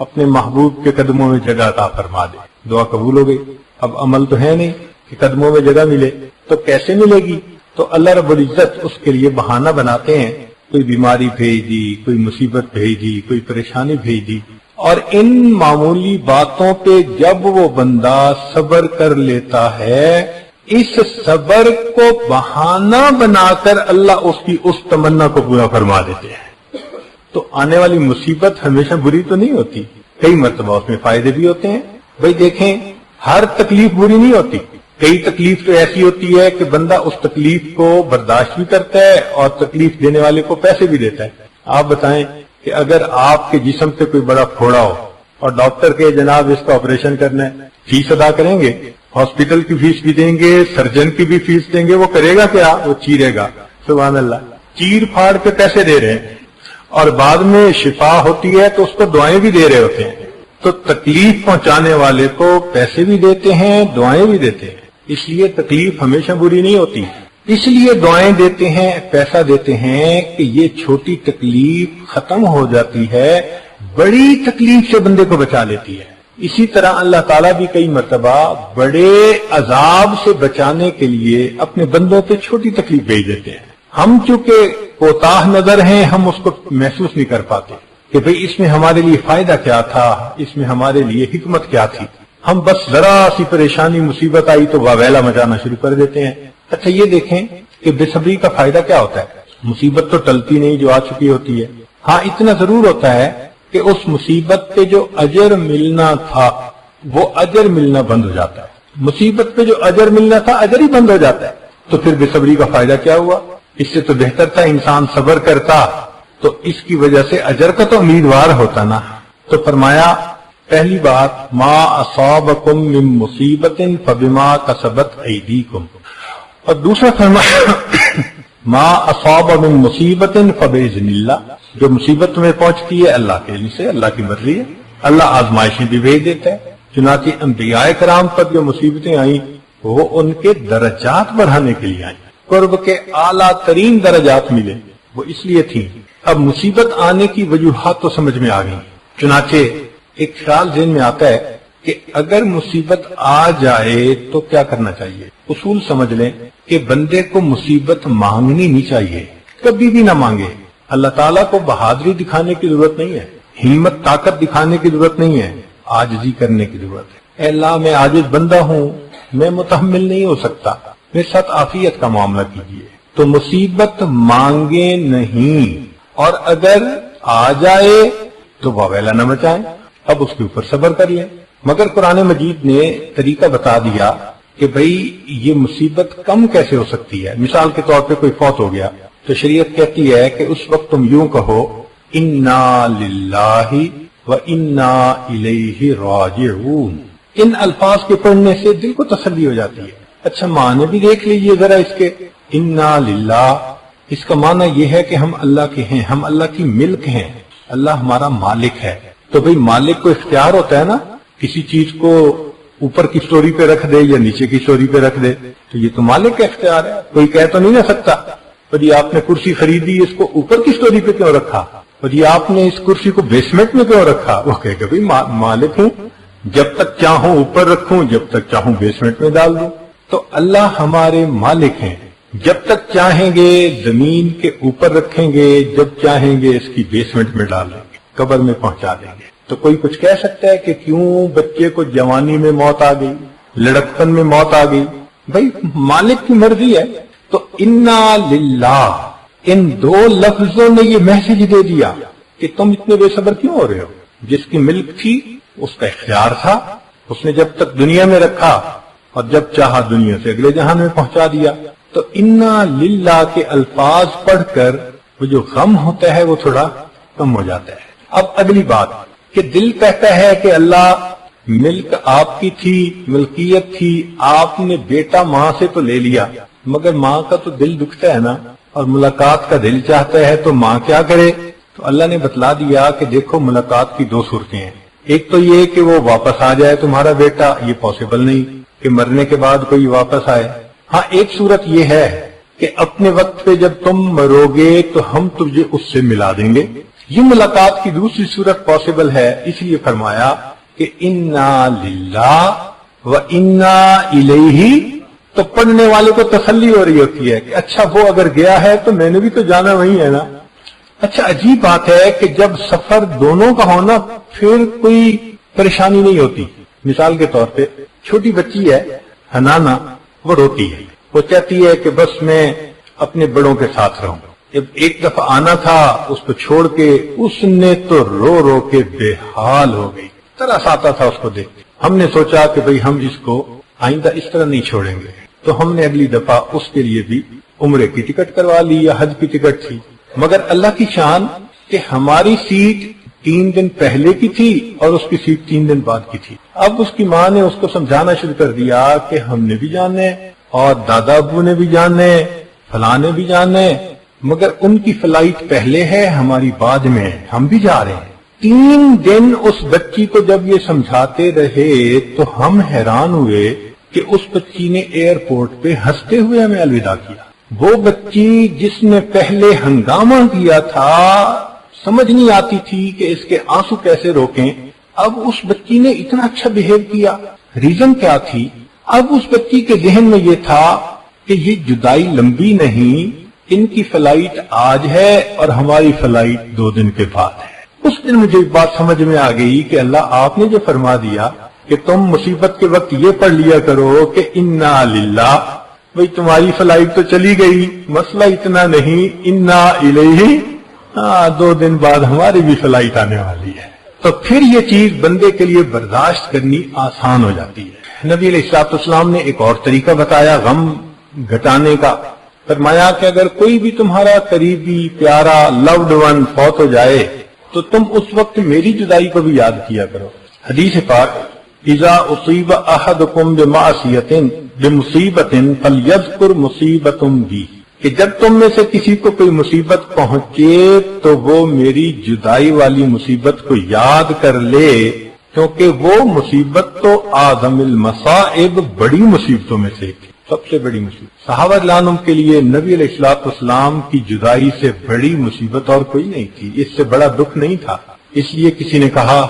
Speaker 2: اپنے محبوب کے قدموں میں جگہ عطا فرما دے، دعا قبول ہو گئی۔ اب عمل تو ہے نہیں کہ قدموں میں جگہ ملے، تو کیسے ملے گی؟ تو اللہ رب العزت اس کے لیے بہانہ بناتے ہیں، کوئی بیماری بھیج دی، کوئی مصیبت بھیج دی، کوئی پریشانی بھیج دی، اور ان معمولی باتوں پہ جب وہ بندہ صبر کر لیتا ہے، اس صبر کو بہانہ بنا کر اللہ اس کی اس تمنا کو پورا فرما دیتے ہیں۔ تو آنے والی مصیبت ہمیشہ بری تو نہیں ہوتی، کئی مرتبہ اس میں فائدے بھی ہوتے ہیں۔ بھئی دیکھیں، ہر تکلیف بری نہیں ہوتی، کئی تکلیف تو ایسی ہوتی ہے کہ بندہ اس تکلیف کو برداشت بھی کرتا ہے اور تکلیف دینے والے کو پیسے بھی دیتا ہے۔ آپ بتائیں کہ اگر آپ کے جسم پہ کوئی بڑا پھوڑا ہو اور ڈاکٹر کے جناب اس کا آپریشن کرنا ہے، فیس ادا کریں گے، ہاسپٹل کی فیس بھی دیں گے، سرجن کی بھی فیس دیں گے، وہ کرے گا کیا؟ وہ چیرے گا۔ سبحان اللہ، چیر پھاڑ کے پیسے دے رہے ہیں اور بعد میں شفا ہوتی ہے تو اس کو دعائیں بھی دے رہے ہوتے ہیں. تو تکلیف پہنچانے والے کو پیسے بھی دیتے ہیں، دعائیں بھی دیتے ہیں. اس لیے تکلیف ہمیشہ بری نہیں ہوتی، اس لیے دعائیں دیتے ہیں، پیسہ دیتے ہیں کہ یہ چھوٹی تکلیف ختم ہو جاتی ہے، بڑی تکلیف سے بندے کو بچا لیتی ہے. اسی طرح اللہ تعالیٰ بھی کئی مرتبہ بڑے عذاب سے بچانے کے لیے اپنے بندوں پہ چھوٹی تکلیف بھیج دیتے ہیں. ہم چونکہ کوتاہ نظر ہیں، ہم اس کو محسوس نہیں کر پاتے کہ بھئی اس میں ہمارے لیے فائدہ کیا تھا، اس میں ہمارے لیے حکمت کیا تھی. ہم بس ذرا سی پریشانی مصیبت آئی تو واویلا مچانا شروع کر دیتے ہیں. اچھا یہ دیکھیں کہ بے صبری کا فائدہ کیا ہوتا ہے. مصیبت تو ٹلتی نہیں جو آ چکی ہوتی ہے. ہاں اتنا ضرور ہوتا ہے کہ اس مصیبت پہ جو اجر ملنا تھا وہ اجر ملنا بند ہو جاتا ہے. مصیبت پہ جو اجر ملنا تھا اجر ہی بند ہو جاتا ہے. تو پھر بے صبری کا فائدہ کیا ہوا؟ اس سے تو بہتر تھا انسان صبر کرتا، تو اس کی وجہ سے اجر کا تو امیدوار ہوتا نا. تو فرمایا پہلی بات ما اصابکم من مصیبت فبما کسبت ایدیکم، اور دوسرا فرمایا ما اصاب من مصیبت فباذن اللہ، جو مصیبت تمہیں پہنچتی ہے اللہ کے علم سے، اللہ کی مرضی ہے. اللہ آزمائشیں بھی بھیج دیتا ہے. چنانچہ انبیاء کرام پر جو مصیبتیں آئیں وہ ان کے درجات بڑھانے کے لیے آئیں، قرب کے اعلیٰ ترین درجات ملے وہ اس لیے تھیں. اب مصیبت آنے کی وجوہات تو سمجھ میں آ گئی. چنانچہ ایک خیال ذہن میں آتا ہے کہ اگر مصیبت آ جائے تو کیا کرنا چاہیے. اصول سمجھ لیں کہ بندے کو مصیبت مانگنی نہیں چاہیے، کبھی بھی نہ مانگے. اللہ تعالیٰ کو بہادری دکھانے کی ضرورت نہیں ہے، ہمت طاقت دکھانے کی ضرورت نہیں ہے، عاجزی کرنے کی ضرورت ہے. اے اللہ میں عاجز بندہ ہوں، میں متحمل نہیں ہو سکتا، میرے ساتھ عافیت کا معاملہ کیجیے. تو مصیبت مانگے نہیں، اور اگر آ جائے تو واویلا نہ مچائیں، اب اس کے اوپر صبر کر لیں. مگر قرآن مجید نے طریقہ بتا دیا کہ بھئی یہ مصیبت کم کیسے ہو سکتی ہے. مثال کے طور پہ کوئی فوت ہو گیا تو شریعت کہتی ہے کہ اس وقت تم یوں کہو انا للہ و انا الیہ راجعون. ان الفاظ کے پڑھنے سے دل کو تسلی ہو جاتی ہے. اچھا معنی بھی دیکھ لیجئے ذرا اس کے. انا للہ اس کا معنی یہ ہے کہ ہم اللہ کے ہیں، ہم اللہ کی ملک ہیں، اللہ ہمارا مالک ہے. تو بھئی مالک کو اختیار ہوتا ہے نا، کسی چیز کو اوپر کی سٹوری پہ رکھ دے یا نیچے کی سٹوری پہ رکھ دے، تو یہ تو مالک کا اختیار ہے. کوئی کہہ تو نہیں نہ سکتا اور یہ آپ نے کرسی خریدی اس کو اوپر کی سٹوری پہ کیوں رکھا، اور یہ آپ نے اس کرسی کو بیسمنٹ میں کیوں رکھا. وہ کہے گا بھئی مالک ہوں، جب تک چاہوں اوپر رکھوں، جب تک چاہوں بیسمنٹ میں ڈال دوں. تو اللہ ہمارے مالک ہیں، جب تک چاہیں گے زمین کے اوپر رکھیں گے، جب چاہیں گے اس کی بیسمنٹ میں ڈال دیں گے، قبر میں پہنچا دیں گے. تو کوئی کچھ کہہ سکتا ہے کہ کیوں بچے کو جوانی میں موت آ گئی، لڑکپن میں موت آ گئی؟ بھائی مالک کی مرضی ہے. تو انا للہ ان دو لفظوں نے یہ میسج دے دیا کہ تم اتنے بے صبر کیوں ہو رہے ہو. جس کی ملک تھی اس کا اختیار تھا، اس نے جب تک دنیا میں رکھا اور جب چاہا دنیا سے اگلے جہان میں پہنچا دیا. تو انا للہ کے الفاظ پڑھ کر وہ جو غم ہوتا ہے وہ تھوڑا کم ہو جاتا ہے. اب اگلی بات کہ دل کہتا ہے کہ اللہ ملک آپ کی تھی، ملکیت تھی، آپ نے بیٹا ماں سے تو لے لیا، مگر ماں کا تو دل دکھتا ہے نا، اور ملاقات کا دل چاہتا ہے تو ماں کیا کرے. تو اللہ نے بتلا دیا کہ دیکھو ملاقات کی دو صورتیں ہیں. ایک تو یہ کہ وہ واپس آ جائے تمہارا بیٹا، یہ پاسبل نہیں کہ مرنے کے بعد کوئی واپس آئے. ہاں ایک صورت یہ ہے کہ اپنے وقت پہ جب تم مرو گے تو ہم تجھے اس سے ملا دیں گے. یہ ملاقات کی دوسری صورت پاسبل ہے. اس لیے فرمایا کہ انا للہ و انا الیہ. تو پڑھنے والے کو تسلی ہو رہی ہوتی ہے کہ اچھا وہ اگر گیا ہے تو میں نے بھی تو جانا وہی ہے نا. اچھا عجیب بات ہے کہ جب سفر دونوں کا ہونا پھر کوئی پریشانی نہیں ہوتی. مثال کے طور پہ چھوٹی بچی ہے حنانا، وہ روتی ہے، وہ چاہتی ہے کہ بس میں اپنے بڑوں کے ساتھ رہوں. جب ایک دفعہ آنا تھا اس کو چھوڑ کے اس نے تو رو رو کے بے حال ہو گئی، ترس آتا تھا اس کو دیکھ. ہم نے سوچا کہ بھئی ہم اس کو آئندہ اس طرح نہیں چھوڑیں گے، تو ہم نے اگلی دفعہ اس کے لیے بھی عمرے کی ٹکٹ کروا لی یا حج کی ٹکٹ تھی. مگر اللہ کی شان کہ ہماری سیٹ 3 دن پہلے کی تھی اور اس کی سیٹ 3 دن بعد کی تھی. اب اس کی ماں نے اس کو سمجھانا شروع کر دیا کہ ہم نے بھی جانے اور دادا ابو نے بھی جانے، فلاں نے بھی جانے، مگر ان کی فلائٹ پہلے ہے، ہماری بعد میں ہے، ہم بھی جا رہے ہیں۔ 3 دن اس بچی کو جب یہ سمجھاتے رہے تو ہم حیران ہوئے کہ اس بچی نے ایئرپورٹ پہ ہنستے ہوئے ہمیں الوداع کیا۔ وہ بچی جس نے پہلے ہنگامہ کیا تھا، سمجھ نہیں آتی تھی کہ اس کے آنسو کیسے روکیں، اب اس بچی نے اتنا اچھا بہیو کیا۔ ریزن کیا تھی؟ اب اس بچی کے ذہن میں یہ تھا کہ یہ جدائی لمبی نہیں، ان کی فلائٹ آج ہے اور ہماری فلائٹ 2 دن کے بعد ہے۔ اس دن مجھے ایک بات سمجھ میں آ گئی کہ اللہ آپ نے جو فرما دیا کہ تم مصیبت کے وقت یہ پڑھ لیا کرو کہ انا للہ، بھئی تمہاری فلائٹ تو چلی گئی، مسئلہ اتنا نہیں، انا الیہ، 2 دن بعد ہماری بھی فلائٹ آنے والی ہے، تو پھر یہ چیز بندے کے لیے برداشت کرنی آسان ہو جاتی ہے۔ نبی علیہ الصلوۃ والسلام نے ایک اور طریقہ بتایا غم گھٹانے کا، فرمایا کہ اگر کوئی بھی تمہارا قریبی پیارا لوڈ ون فوت ہو جائے تو تم اس وقت میری جدائی کو بھی یاد کیا کرو۔ حدیث پاک اذا اصیب احدکم بمعصیۃ بمصیبۃ فلیذکر مصیبۃ بی، کہ جب تم میں سے کسی کو کوئی مصیبت پہنچے تو وہ میری جدائی والی مصیبت کو یاد کر لے، کیونکہ وہ مصیبت تو اعظم المصائب، بڑی مصیبتوں میں سے تھی، سب سے بڑی مصیبت۔ صحابہ رضی اللہ عنہم کے لیے نبی علیہ الصلوۃ والسلام کی جدائی سے بڑی مصیبت اور کوئی نہیں تھی، اس سے بڑا دکھ نہیں تھا۔ اس لیے کسی نے کہا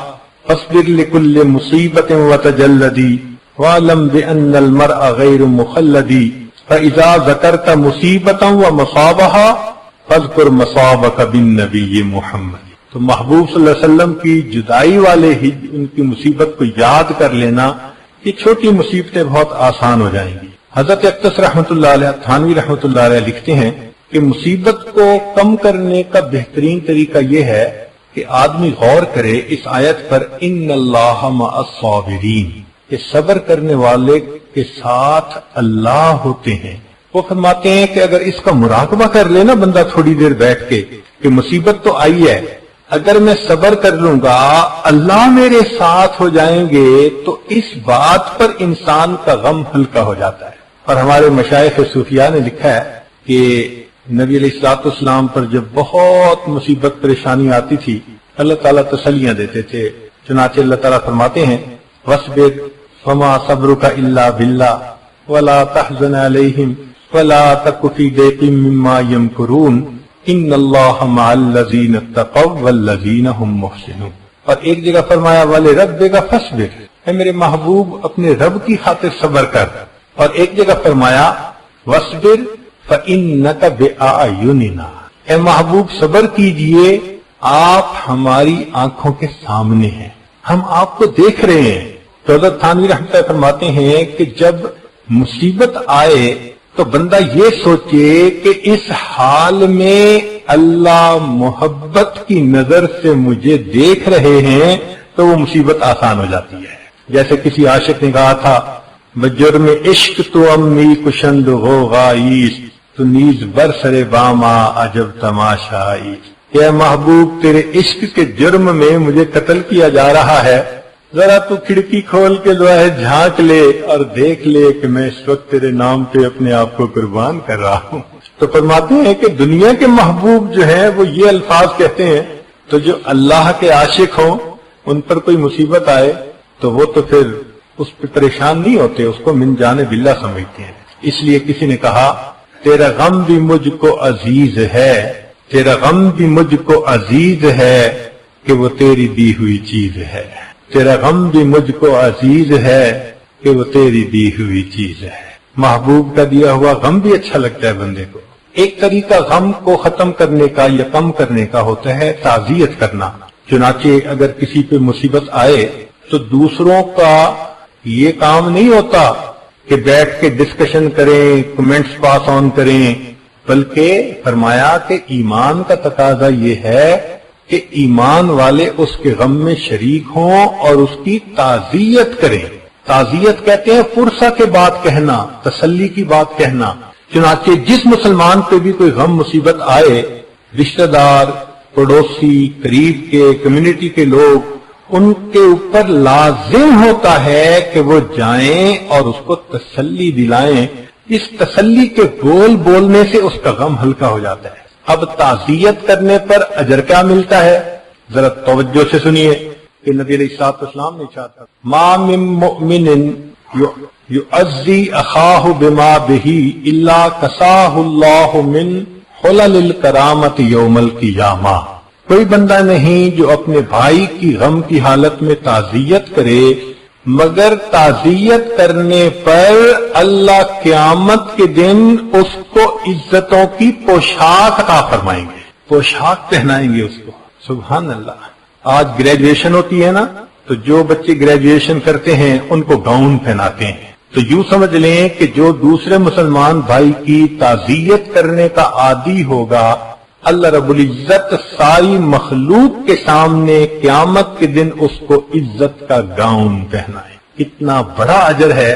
Speaker 2: فاصبر لكل مصیبت وتجلدی واعلم بان المرء غیر مخلدی فاذا ذکرت مصیبتا ومصابها فاذکر مصابک بالنبی محمد۔ تو محبوب صلی اللہ علیہ وسلم کی جدائی والے ہی ان کی مصیبت کو یاد کر لینا، یہ چھوٹی مصیبتیں بہت آسان ہو جائیں گی۔ حضرت اقدس رحمۃ اللہ علیہ تھانوی رحمۃ اللہ علیہ لکھتے ہیں کہ مصیبت کو کم کرنے کا بہترین طریقہ یہ ہے کہ آدمی غور کرے اس آیت پر، ان اللہ مع الصابرین، کہ صبر کرنے والے کے ساتھ اللہ ہوتے ہیں۔ وہ فرماتے ہیں کہ اگر اس کا مراقبہ کر لینا بندہ تھوڑی دیر بیٹھ کے کہ مصیبت تو آئی ہے، اگر میں صبر کر لوں گا اللہ میرے ساتھ ہو جائیں گے، تو اس بات پر انسان کا غم ہلکا ہو جاتا ہے۔ اور ہمارے مشائخ صوفیاء نے لکھا ہے کہ نبی علیہ الصلوۃ والسلام پر جب بہت مصیبت پریشانی آتی تھی اللہ تعالیٰ تسلیاں دیتے تھے، چنانچہ اللہ تعالیٰ فرماتے ہیں وَاصْبِرْ وَمَا صَبْرُكَ إِلَّا بِاللَّهِ وَلَا تَحْزَنْ عَلَيْهِمْ وَلَا تَكُ فِي ضَيْقٍ مِّمَّا يَمْكُرُونَ إِنَّ اللَّهَ مَعَ الَّذِينَ اتَّقَوْا وَالَّذِينَ هُمْ مُحْسِنُونَ۔ اور ایک جگہ فرمایا وَلِرَبِّكَ فَاصْبِرْ، اے میرے محبوب اپنے رب کی خاطر صبر کر۔ اور ایک جگہ فرمایا وَاصْبِرْ فَإِنَّكَ بِأَعْيُنِنَا، اے محبوب صبر کیجئے، آپ ہماری آنکھوں کے سامنے ہیں، ہم آپ کو دیکھ رہے ہیں۔ تو حضرت تھانوی رحمۃ اللہ فرماتے ہیں کہ جب مصیبت آئے تو بندہ یہ سوچے کہ اس حال میں اللہ محبت کی نظر سے مجھے دیکھ رہے ہیں، تو وہ مصیبت آسان ہو جاتی ہے۔ جیسے کسی عاشق نے کہا تھا بجرم عشق تو امی کشند ہو غائیس، تو نیز برسر باما عجب تماشائی، کہ اے محبوب تیرے عشق کے جرم میں مجھے قتل کیا جا رہا ہے، ذرا تو کھڑکی کھول کے جو ہے جھانک لے اور دیکھ لے کہ میں اس وقت تیرے نام پہ اپنے آپ کو قربان کر رہا ہوں۔ تو فرماتے ہیں کہ دنیا کے محبوب جو ہیں وہ یہ الفاظ کہتے ہیں، تو جو اللہ کے عاشق ہوں ان پر کوئی مصیبت آئے تو وہ تو پھر اس پہ پریشان نہیں ہوتے، اس کو من جانب اللہ سمجھتے ہیں۔ اس لیے کسی نے کہا تیرا غم بھی مجھ کو عزیز ہے، تیرا غم بھی مجھ کو عزیز ہے کہ وہ تیری دی ہوئی چیز ہے، تیرا غم بھی مجھ کو عزیز ہے کہ وہ تیری دی ہوئی چیز ہے۔ محبوب کا دیا ہوا غم بھی اچھا لگتا ہے بندے کو۔ ایک طریقہ غم کو ختم کرنے کا یا کم کرنے کا ہوتا ہے تعزیت کرنا۔ چنانچہ اگر کسی پہ مصیبت آئے تو دوسروں کا یہ کام نہیں ہوتا کہ بیٹھ کے ڈسکشن کریں، کمنٹس پاس آن کریں، بلکہ فرمایا کہ ایمان کا تقاضا یہ ہے کہ ایمان والے اس کے غم میں شریک ہوں اور اس کی تعزیت کریں۔ تعزیت کہتے ہیں فرصہ کے بات کہنا، تسلی کی بات کہنا۔ چنانچہ جس مسلمان پہ بھی کوئی غم مصیبت آئے، رشتہ دار، پڑوسی، قریب کے، کمیونٹی کے لوگ، ان کے اوپر لازم ہوتا ہے کہ وہ جائیں اور اس کو تسلی دلائیں۔ اس تسلی کے بول بولنے سے اس کا غم ہلکا ہو جاتا ہے۔ اب تعزیت کرنے پر اجر کیا ملتا ہے؟ ذرا توجہ سے سنیے کہ نبی علیہ الصلوۃ والسلام نے ارشاد ما من مؤمن یعزی اخاہ بما بہ الا کساہ اللہ من حلل الکرامت یوم القیامہ. کوئی بندہ نہیں جو اپنے بھائی کی غم کی حالت میں تعزیت کرے مگر تعزیت کرنے پر اللہ قیامت کے دن اس کو عزتوں کی پوشاک عطا فرمائیں گے، پوشاک پہنائیں گے اس کو. سبحان اللہ. آج گریجویشن ہوتی ہے نا، تو جو بچے گریجویشن کرتے ہیں ان کو گاؤن پہناتے ہیں. تو یوں سمجھ لیں کہ جو دوسرے مسلمان بھائی کی تعزیت کرنے کا عادی ہوگا، اللہ رب العزت ساری مخلوق کے سامنے قیامت کے دن اس کو عزت کا گاؤن پہنائے. کتنا بڑا اجر ہے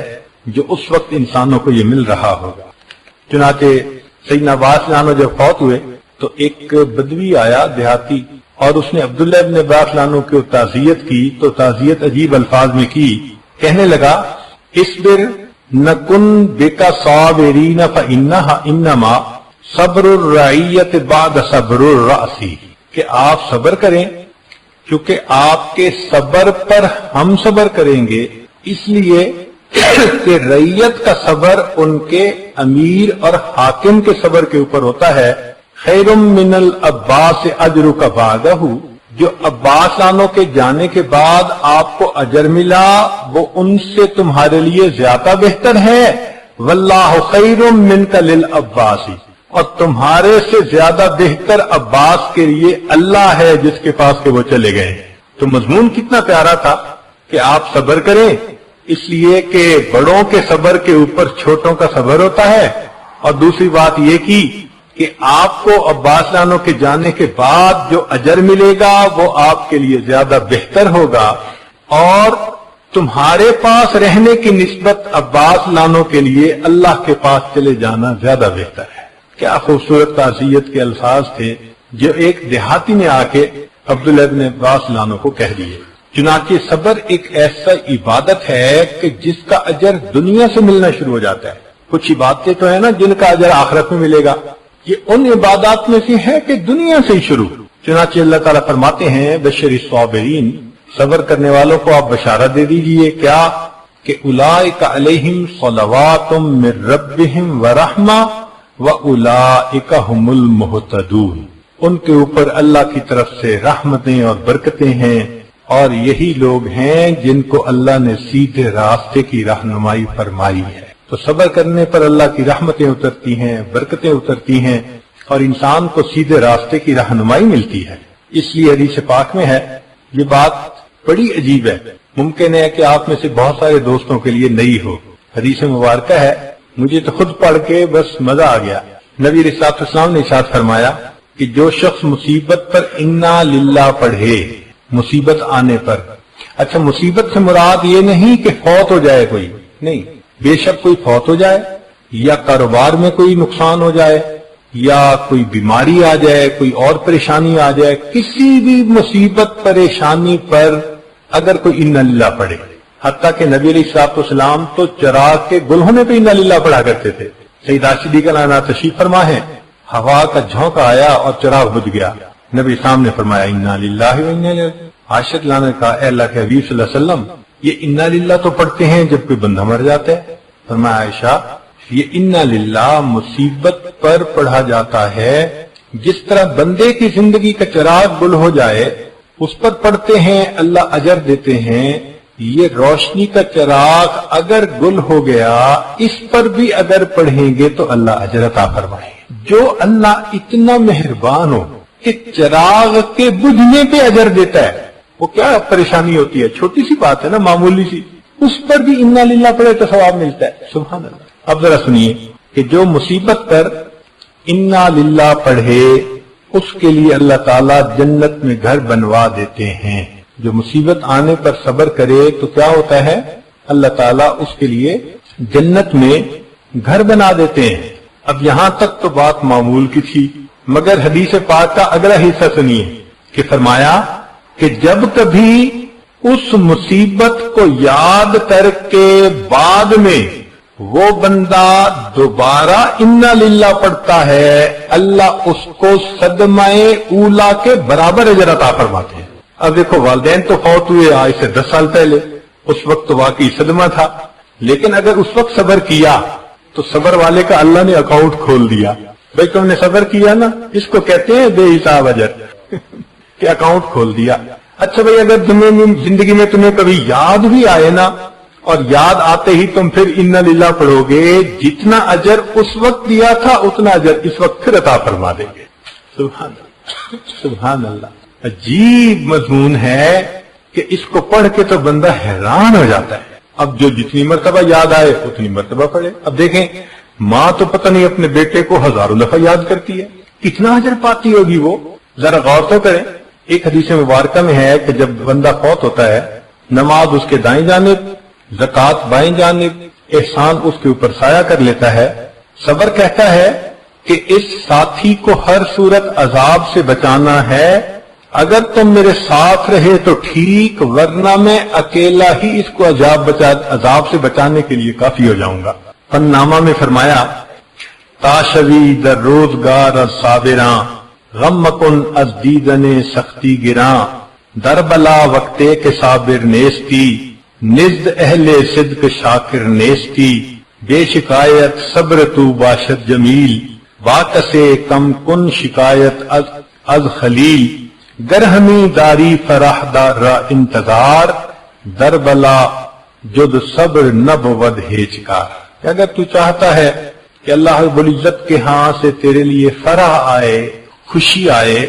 Speaker 2: جو اس وقت انسانوں کو یہ مل رہا ہوگا. چنانچہ سیدنا عباس لانو جب فوت ہوئے تو ایک بدوی آیا دیہاتی، اور اس نے عبداللہ ابن عباس لانو کی تعزیت کی. تو تعزیت عجیب الفاظ میں کی، کہنے لگا اصبر نکن بکا صابرین فانہا انما صبر الرعیت بعد صبر الرأسی، کہ آپ صبر کریں کیونکہ آپ کے صبر پر ہم صبر کریں گے، اس لیے کہ رعیت کا صبر ان کے امیر اور حاکم کے صبر کے اوپر ہوتا ہے. خیر من العباس اجرک بعدہ، جو عباس لانو کے جانے کے بعد آپ کو اجر ملا وہ ان سے تمہارے لیے زیادہ بہتر ہے. واللہ خیر منک للعباس، اور تمہارے سے زیادہ بہتر عباس کے لیے اللہ ہے جس کے پاس کہ وہ چلے گئے. تو مضمون کتنا پیارا تھا کہ آپ صبر کریں، اس لیے کہ بڑوں کے صبر کے اوپر چھوٹوں کا صبر ہوتا ہے. اور دوسری بات یہ کی کہ آپ کو عباس لانو کے جانے کے بعد جو اجر ملے گا وہ آپ کے لیے زیادہ بہتر ہوگا، اور تمہارے پاس رہنے کی نسبت عباس لانو کے لیے اللہ کے پاس چلے جانا زیادہ بہتر ہے. کیا خوبصورت تعزیت کے الفاظ تھے جو ایک دیہاتی نے آ کے عبداللہ ابن عباس لانو کو کہہ دیے. چنانچہ صبر ایک ایسا عبادت ہے کہ جس کا اجر دنیا سے ملنا شروع ہو جاتا ہے. کچھ عبادتیں تو ہیں نا جن کا اجر آخرت میں ملے گا، یہ ان عبادات میں سے ہے کہ دنیا سے ہی شروع. چنانچہ اللہ تعالیٰ فرماتے ہیں بشر الصابرین، صبر کرنے والوں کو آپ بشارت دے دیجئے کیا کہ اولئک علیہم صلوات من ربہم ورحمہ وَأُولَئِكَ هُمُ الْمُهْتَدُونَ، ان کے اوپر اللہ کی طرف سے رحمتیں اور برکتیں ہیں، اور یہی لوگ ہیں جن کو اللہ نے سیدھے راستے کی رہنمائی فرمائی ہے. تو صبر کرنے پر اللہ کی رحمتیں اترتی ہیں، برکتیں اترتی ہیں، اور انسان کو سیدھے راستے کی رہنمائی ملتی ہے. اس لیے حدیث پاک میں ہے، یہ بات بڑی عجیب ہے، ممکن ہے کہ آپ میں سے بہت سارے دوستوں کے لیے نئی ہو. حدیث مبارکہ ہے، مجھے تو خود پڑھ کے بس مزہ آ گیا. نبی علیہ الصلوۃ والسلام نے ارشاد فرمایا کہ جو شخص مصیبت پر انا للہ پڑھے، مصیبت آنے پر، اچھا مصیبت سے مراد یہ نہیں کہ فوت ہو جائے کوئی، نہیں، بے شک کوئی فوت ہو جائے یا کاروبار میں کوئی نقصان ہو جائے یا کوئی بیماری آ جائے، کوئی اور پریشانی آ جائے، کسی بھی مصیبت پریشانی پر اگر کوئی انا للہ پڑھے، حتیٰ کہ نبی علیہ الصلوۃ والسلام تو چراغ کے گل ہونے پہ انا للہ پڑھا کرتے تھے. سیدہ صدیقہ عنہا تشریف فرما ہے، ہوا کا جھونکا آیا اور چراغ بجھ گیا، نبی صاحب نے فرمایا انا للہ و انا الیہ راجعون. عائشہ نے کہا اے اللہ کے حبیب صلی اللہ علیہ وسلم، یہ انا للہ تو پڑھتے ہیں جب کوئی بندہ مر جاتا ہے. فرمایا عائشہ یہ انا للہ مصیبت پر پڑھا جاتا ہے، جس طرح بندے کی زندگی کا چراغ گل ہو جائے اس پر پڑھتے ہیں اللہ اجر دیتے ہیں. یہ روشنی کا چراغ اگر گل ہو گیا اس پر بھی اگر پڑھیں گے تو اللہ اجر عطا فرمائے. جو اللہ اتنا مہربان ہو کہ چراغ کے بجھنے پہ اجر دیتا ہے، وہ کیا پریشانی ہوتی ہے، چھوٹی سی بات ہے نا، معمولی سی، اس پر بھی انا للہ پڑھے تو ثواب ملتا ہے. سبحان اللہ. اب ذرا سنیے کہ جو مصیبت پر انا للہ پڑھے اس کے لیے اللہ تعالیٰ جنت میں گھر بنوا دیتے ہیں. جو مصیبت آنے پر صبر کرے تو کیا ہوتا ہے، اللہ تعالیٰ اس کے لیے جنت میں گھر بنا دیتے ہیں. اب یہاں تک تو بات معمول کی تھی، مگر حدیث پاک کا اگلا حصہ سنیے کہ فرمایا کہ جب کبھی اس مصیبت کو یاد کر کے بعد میں وہ بندہ دوبارہ انا للہ پڑھتا ہے، اللہ اس کو صدمہ اولا کے برابر اجر عطا فرماتے ہیں۔ اب دیکھو والدین تو فوت ہوئے آج سے 10 سال پہلے، اس وقت تو واقعی صدمہ تھا، لیکن اگر اس وقت صبر کیا تو صبر والے کا اللہ نے اکاؤنٹ کھول دیا۔ بھائی تم نے صبر کیا نا، اس کو کہتے ہیں بے حساب اجر کہ اکاؤنٹ کھول دیا۔ اچھا بھائی اگر زندگی میں تمہیں کبھی یاد بھی آئے نا، اور یاد آتے ہی تم پھر انا للہ پڑھو گے، جتنا اجر اس وقت دیا تھا اتنا اجر اس وقت پھر عطا فرما دیں گے۔ سبحان اللہ، سبحان اللہ۔ عجیب مضمون ہے کہ اس کو پڑھ کے تو بندہ حیران ہو جاتا ہے۔ اب جو جتنی مرتبہ یاد آئے اتنی مرتبہ پڑھے۔ اب دیکھیں ماں تو پتہ نہیں اپنے بیٹے کو ہزاروں دفعہ یاد کرتی ہے، کتنا اجر پاتی ہوگی وہ، ذرا غور تو کریں۔ ایک حدیث مبارکہ میں ہے کہ جب بندہ فوت ہوتا ہے، نماز اس کے دائیں جانب، زکوٰۃ بائیں جانب، احسان اس کے اوپر سایہ کر لیتا ہے۔ صبر کہتا ہے کہ اس ساتھی کو ہر صورت عذاب سے بچانا ہے، اگر تم میرے ساتھ رہے تو ٹھیک، ورنہ میں اکیلا ہی اس کو عذاب سے بچانے کے لیے کافی ہو جاؤں گا۔ فن نامہ میں فرمایا تاشوی در روزگار صابراں، غم مکن از دیدن سختی گراں، در بلا وقتے کے صابر نیستی، نزد اہل صدق شاکر نیستی، بے شکایت صبر تو باشد جمیل، واکسے کم کن شکایت از خلیل، گرہمی داری فرح دار را انتظار، در بلا جد صبر نب ود ہیچکار۔ اگر تو چاہتا ہے کہ اللہ رب العزت کے ہاں سے تیرے لیے فرح آئے، خوشی آئے،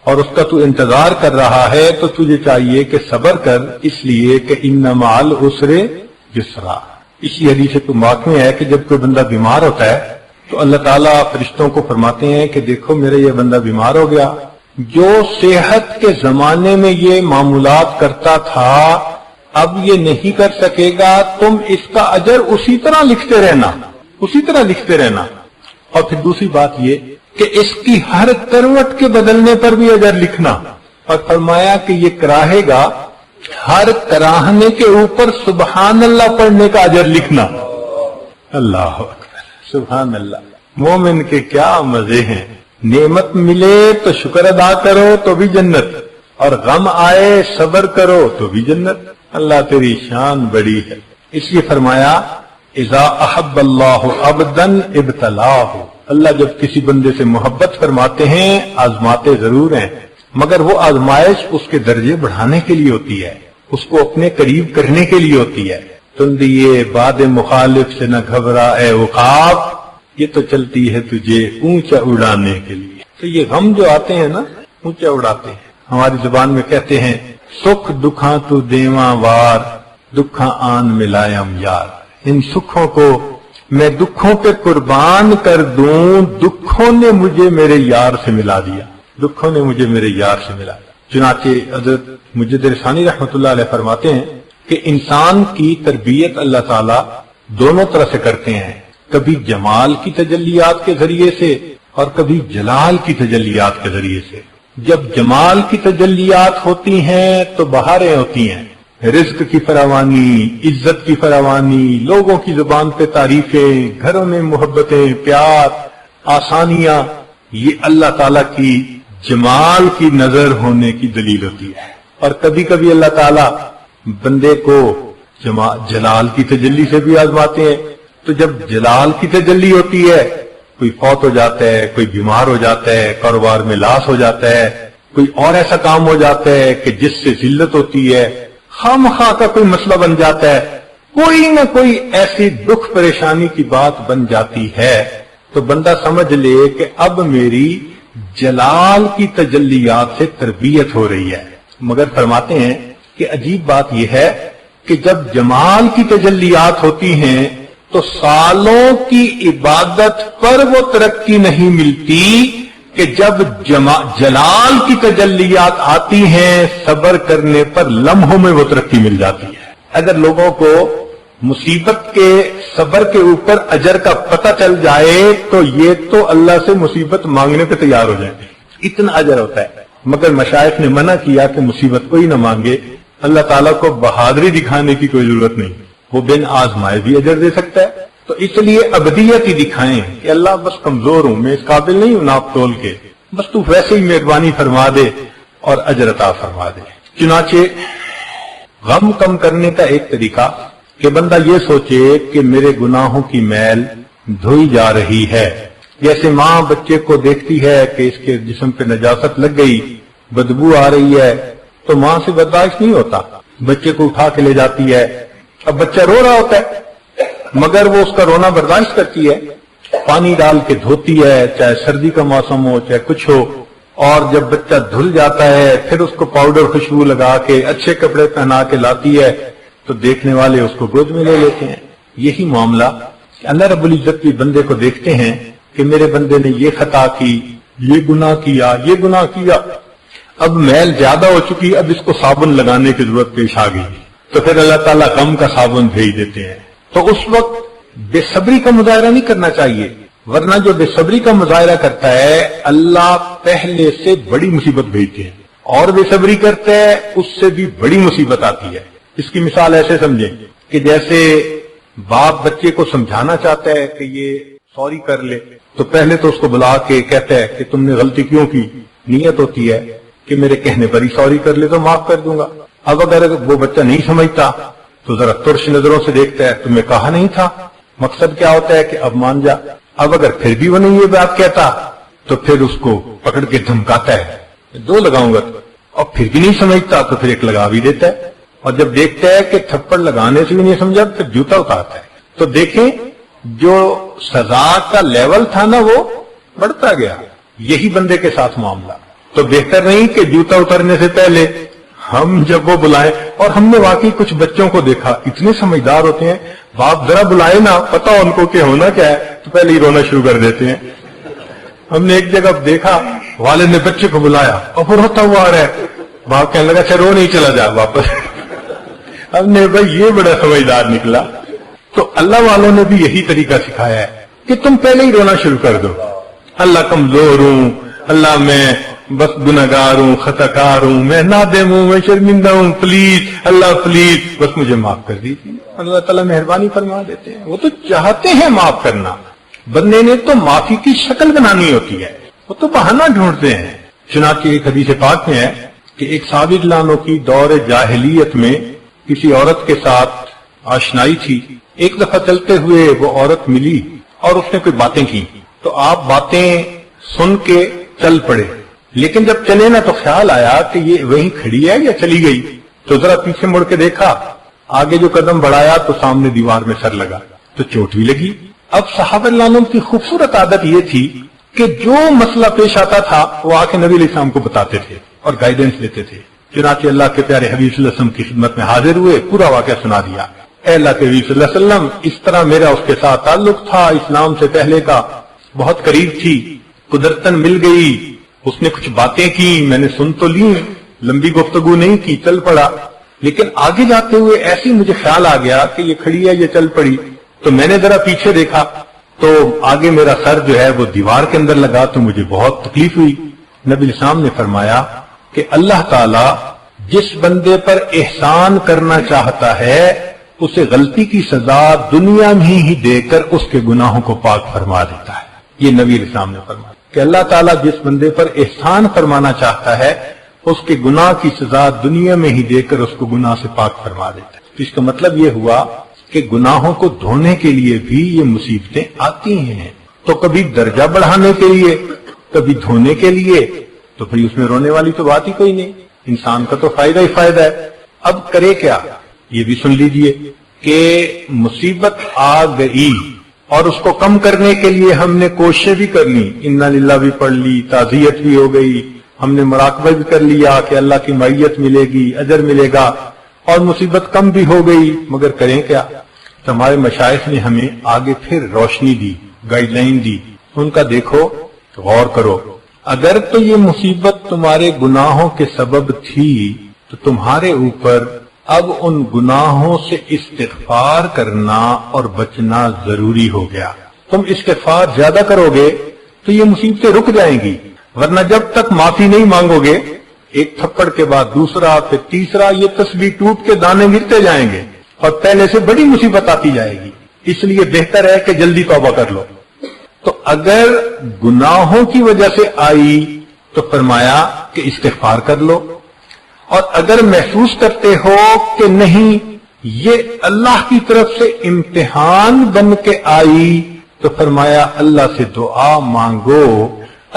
Speaker 2: اور اس کا تو انتظار کر رہا ہے، تو تجھے چاہیے کہ صبر کر، اس لیے کہ ان مع العسر یسرا۔ اسی حدیث کو واقع ہے کہ جب کوئی بندہ بیمار ہوتا ہے تو اللہ تعالیٰ فرشتوں کو فرماتے ہیں کہ دیکھو میرا یہ بندہ بیمار ہو گیا، جو صحت کے زمانے میں یہ معمولات کرتا تھا اب یہ نہیں کر سکے گا، تم اس کا اجر اسی طرح لکھتے رہنا، اسی طرح لکھتے رہنا۔ اور پھر دوسری بات یہ کہ اس کی ہر کروٹ کے بدلنے پر بھی اجر لکھنا، اور فرمایا کہ یہ کراہے گا، ہر کراہنے کے اوپر سبحان اللہ پڑھنے کا اجر لکھنا۔ اللہ اکبر، سبحان اللہ۔ مومن کے کیا مزے ہیں، نعمت ملے تو شکر ادا کرو تو بھی جنت، اور غم آئے صبر کرو تو بھی جنت۔ اللہ تیری شان بڑی ہے۔ اس لیے فرمایا اذا احب اللہ عبدا ابتلاہ، اللہ جب کسی بندے سے محبت فرماتے ہیں آزماتے ضرور ہیں، مگر وہ آزمائش اس کے درجے بڑھانے کے لیے ہوتی ہے، اس کو اپنے قریب کرنے کے لیے ہوتی ہے۔ تم دیے باد مخالف سے نہ گھبرا اے عقاب، یہ تو چلتی ہے تجھے اونچا اڑانے کے لیے۔ تو یہ غم جو آتے ہیں نا اونچا اڑاتے ہیں۔ ہماری زبان میں کہتے ہیں سکھ دکھاں تو دیواں وار، دکھاں آن ملائم یار۔ ان سکھوں کو میں دکھوں پہ قربان کر دوں، دکھوں نے مجھے میرے یار سے ملا دیا، دکھوں نے مجھے میرے یار سے ملا دیا۔ چنانچہ حضرت مجد رسانی رحمۃ اللہ علیہ فرماتے ہیں کہ انسان کی تربیت اللہ تعالیٰ دونوں طرح سے کرتے ہیں، کبھی جمال کی تجلیات کے ذریعے سے اور کبھی جلال کی تجلیات کے ذریعے سے۔ جب جمال کی تجلیات ہوتی ہیں تو بہاریں ہوتی ہیں، رزق کی فراوانی، عزت کی فراوانی، لوگوں کی زبان پہ تعریفیں، گھروں میں محبتیں، پیار، آسانیاں، یہ اللہ تعالیٰ کی جمال کی نظر ہونے کی دلیل ہوتی ہے۔ اور کبھی کبھی اللہ تعالیٰ بندے کو جلال کی تجلی سے بھی آزماتے ہیں۔ تو جب جلال کی تجلی ہوتی ہے، کوئی فوت ہو جاتا ہے، کوئی بیمار ہو جاتا ہے، کاروبار میں لاس ہو جاتا ہے، کوئی اور ایسا کام ہو جاتا ہے کہ جس سے ذلت ہوتی ہے، خواہ کا کوئی مسئلہ بن جاتا ہے، کوئی نہ کوئی ایسی دکھ پریشانی کی بات بن جاتی ہے، تو بندہ سمجھ لے کہ اب میری جلال کی تجلیات سے تربیت ہو رہی ہے۔ مگر فرماتے ہیں کہ عجیب بات یہ ہے کہ جب جمال کی تجلیات ہوتی ہیں تو سالوں کی عبادت پر وہ ترقی نہیں ملتی کہ جب جلال کی تجلیات آتی ہیں صبر کرنے پر لمحوں میں وہ ترقی مل جاتی ہے۔ اگر لوگوں کو مصیبت کے صبر کے اوپر اجر کا پتہ چل جائے تو یہ تو اللہ سے مصیبت مانگنے پہ تیار ہو جائیں گے، اتنا اجر ہوتا ہے۔ مگر مشائخ نے منع کیا کہ مصیبت کوئی نہ مانگے، اللہ تعالیٰ کو بہادری دکھانے کی کوئی ضرورت نہیں، وہ بن آزمائے بھی اجر دے سکتا ہے۔ تو تو اس لیے ابدیت ہی دکھائیں کہ اللہ بس کمزور ہوں، میں اس قابل نہیں ہوں ناپ تول کے، بس تو ویسے ہی مہربانی فرما دے اور اجر عطا فرما دے۔ چنانچہ غم کم کرنے کا ایک طریقہ کہ بندہ یہ سوچے کہ میرے گناہوں کی میل دھوئی جا رہی ہے۔ جیسے ماں بچے کو دیکھتی ہے کہ اس کے جسم پہ نجاست لگ گئی، بدبو آ رہی ہے، تو ماں سے برداشت نہیں ہوتا، بچے کو اٹھا کے لے جاتی ہے۔ اب بچہ رو رہا ہوتا ہے مگر وہ اس کا رونا برداشت کرتی ہے، پانی ڈال کے دھوتی ہے، چاہے سردی کا موسم ہو چاہے کچھ ہو، اور جب بچہ دھل جاتا ہے پھر اس کو پاؤڈر خوشبو لگا کے اچھے کپڑے پہنا کے لاتی ہے تو دیکھنے والے اس کو گود میں لے لیتے ہیں۔ یہی معاملہ اللہ رب العزت بھی بندے کو دیکھتے ہیں کہ میرے بندے نے یہ خطا کی، یہ گناہ کیا، اب میل زیادہ ہو چکی، اب اس کو صابن لگانے کی ضرورت پیش آ گئی، تو پھر اللہ تعالیٰ غم کا صابن بھیج دیتے ہیں۔ تو اس وقت بے صبری کا مظاہرہ نہیں کرنا چاہیے، ورنہ جو بے صبری کا مظاہرہ کرتا ہے اللہ پہلے سے بڑی مصیبت بھیجتے ہیں، اور بے صبری کرتا ہے اس سے بھی بڑی مصیبت آتی ہے۔ اس کی مثال ایسے سمجھیں کہ جیسے باپ بچے کو سمجھانا چاہتا ہے کہ یہ سوری کر لے، تو پہلے تو اس کو بلا کے کہتا ہے کہ تم نے غلطی کیوں کی، نیت ہوتی ہے کہ میرے کہنے پر ہی سوری کر لے تو معاف کر دوں گا۔ اب اگر وہ بچہ نہیں سمجھتا تو ذرا ترش نظروں سے دیکھتا ہے، تمہیں کہا نہیں تھا، مقصد کیا ہوتا ہے کہ اب مان جا۔ اب اگر پھر بھی وہ نہیں یہ بات کہتا تو پھر اس کو پکڑ کے دھمکاتا ہے، 2 لگاؤں گا، اور پھر بھی نہیں سمجھتا تو پھر 1 لگا بھی دیتا ہے، اور جب دیکھتا ہے کہ تھپڑ لگانے سے بھی نہیں سمجھا پھر جوتا اتارتا ہے۔ تو دیکھیں جو سزا کا لیول تھا نا وہ بڑھتا گیا۔ یہی بندے کے ساتھ معاملہ، تو بہتر نہیں کہ جوتا اترنے سے پہلے ہم جب وہ بلائیں، اور ہم نے واقعی کچھ بچوں کو دیکھا اتنے سمجھدار ہوتے ہیں، باپ ذرا بلائے نا، پتا ان کو کہ ہونا کیا ہے تو پہلے ہی رونا شروع کر دیتے ہیں۔ ہم نے ایک جگہ دیکھا والد نے بچے کو بلایا اور وہ روتا ہوا آ رہا ہے، باپ کہنے لگا اچھا رو نہیں، چلا جا واپس۔ ہم نے بھائی یہ بڑا سمجھدار نکلا۔ تو اللہ والوں نے بھی یہی طریقہ سکھایا ہے کہ تم پہلے ہی رونا شروع کر دو، اللہ کمزور ہوں، اللہ میں بس گناہگار ہوں، خطا کار ہوں، میں نادم ہوں، میں شرمندہ ہوں، پلیز اللہ پلیز بس مجھے معاف کر دیجیے۔ اللہ تعالیٰ مہربانی فرما دیتے ہیں، وہ تو چاہتے ہیں معاف کرنا، بندے نے تو معافی کی شکل بنانی ہوتی ہے، وہ تو بہانہ ڈھونڈتے ہیں۔ چنانچہ ایک حدیث پاک میں ہے کہ ایک صحابی عنہ کی دور جاہلیت میں کسی عورت کے ساتھ آشنائی تھی، ایک دفعہ چلتے ہوئے وہ عورت ملی اور اس نے کوئی باتیں کی، تو آپ باتیں سن کے چل پڑے، لیکن جب چلے نا تو خیال آیا کہ یہ وہیں کھڑی ہے یا چلی گئی، تو ذرا پیچھے مڑ کے دیکھا، آگے جو قدم بڑھایا تو سامنے دیوار میں سر لگا تو چوٹ بھی لگی۔ اب صحابہ اللہ کی خوبصورت عادت یہ تھی کہ جو مسئلہ پیش آتا تھا وہ آ کے نبی علیہ السلام کو بتاتے تھے اور گائیڈنس دیتے تھے۔ چنانچہ اللہ کے پیارے حبیب صلی اللہ علیہ وسلم کی خدمت میں حاضر ہوئے، پورا واقعہ سنا دیا۔ اے اللہ کے حبیب صلی اللہ علیہ وسلم، اس طرح میرا اس کے ساتھ تعلق تھا اسلام سے پہلے کا، بہت قریب تھی، قدرتاً مل گئی، اس نے کچھ باتیں کی، میں نے سن تو لی، لمبی گفتگو نہیں کی، چل پڑا، لیکن آگے جاتے ہوئے ایسی مجھے خیال آ گیا کہ یہ کھڑی ہے یہ چل پڑی، تو میں نے ذرا پیچھے دیکھا تو آگے میرا سر جو ہے وہ دیوار کے اندر لگا، تو مجھے بہت تکلیف ہوئی۔ نبی السلام نے فرمایا کہ اللہ تعالی جس بندے پر احسان کرنا چاہتا ہے اسے غلطی کی سزا دنیا میں ہی دے کر اس کے گناہوں کو پاک فرما دیتا ہے۔ یہ نبی علیہ السلام نے فرمایا کہ اللہ تعالیٰ جس بندے پر احسان فرمانا چاہتا ہے اس کے گناہ کی سزا دنیا میں ہی دے کر اس کو گناہ سے پاک فرما دیتا ہے۔ تو اس کا مطلب یہ ہوا کہ گناہوں کو دھونے کے لیے بھی یہ مصیبتیں آتی ہیں، تو کبھی درجہ بڑھانے کے لیے کبھی دھونے کے لیے، تو پھر اس میں رونے والی تو بات ہی کوئی نہیں، انسان کا تو فائدہ ہی فائدہ ہے۔ اب کرے کیا یہ بھی سن لیجئے کہ مصیبت آ گئی اور اس کو کم کرنے کے لیے ہم نے کوششیں بھی کر لی، انا للہ بھی پڑھ لی، تعزیت بھی ہو گئی، ہم نے مراقبہ بھی کر لیا کہ اللہ کی معیت ملے گی، اجر ملے گا، اور مصیبت کم بھی ہو گئی، مگر کریں کیا؟ تو ہمارے مشائخ نے ہمیں آگے پھر روشنی دی، گائیڈ لائن دی، ان کا دیکھو، غور کرو، اگر تو یہ مصیبت تمہارے گناہوں کے سبب تھی تو تمہارے اوپر اب ان گناہوں سے استغفار کرنا اور بچنا ضروری ہو گیا۔ تم استغفار زیادہ کرو گے تو یہ مصیبتیں رک جائیں گی، ورنہ جب تک معافی نہیں مانگو گے، ایک تھپڑ کے بعد دوسرا پھر تیسرا، یہ تسبیح ٹوٹ کے دانے گرتے جائیں گے اور پہلے سے بڑی مصیبت آتی جائے گی۔ اس لیے بہتر ہے کہ جلدی توبہ کر لو. تو اگر گناہوں کی وجہ سے آئی تو فرمایا کہ استغفار کر لو، اور اگر محسوس کرتے ہو کہ نہیں یہ اللہ کی طرف سے امتحان بن کے آئی تو فرمایا اللہ سے دعا مانگو،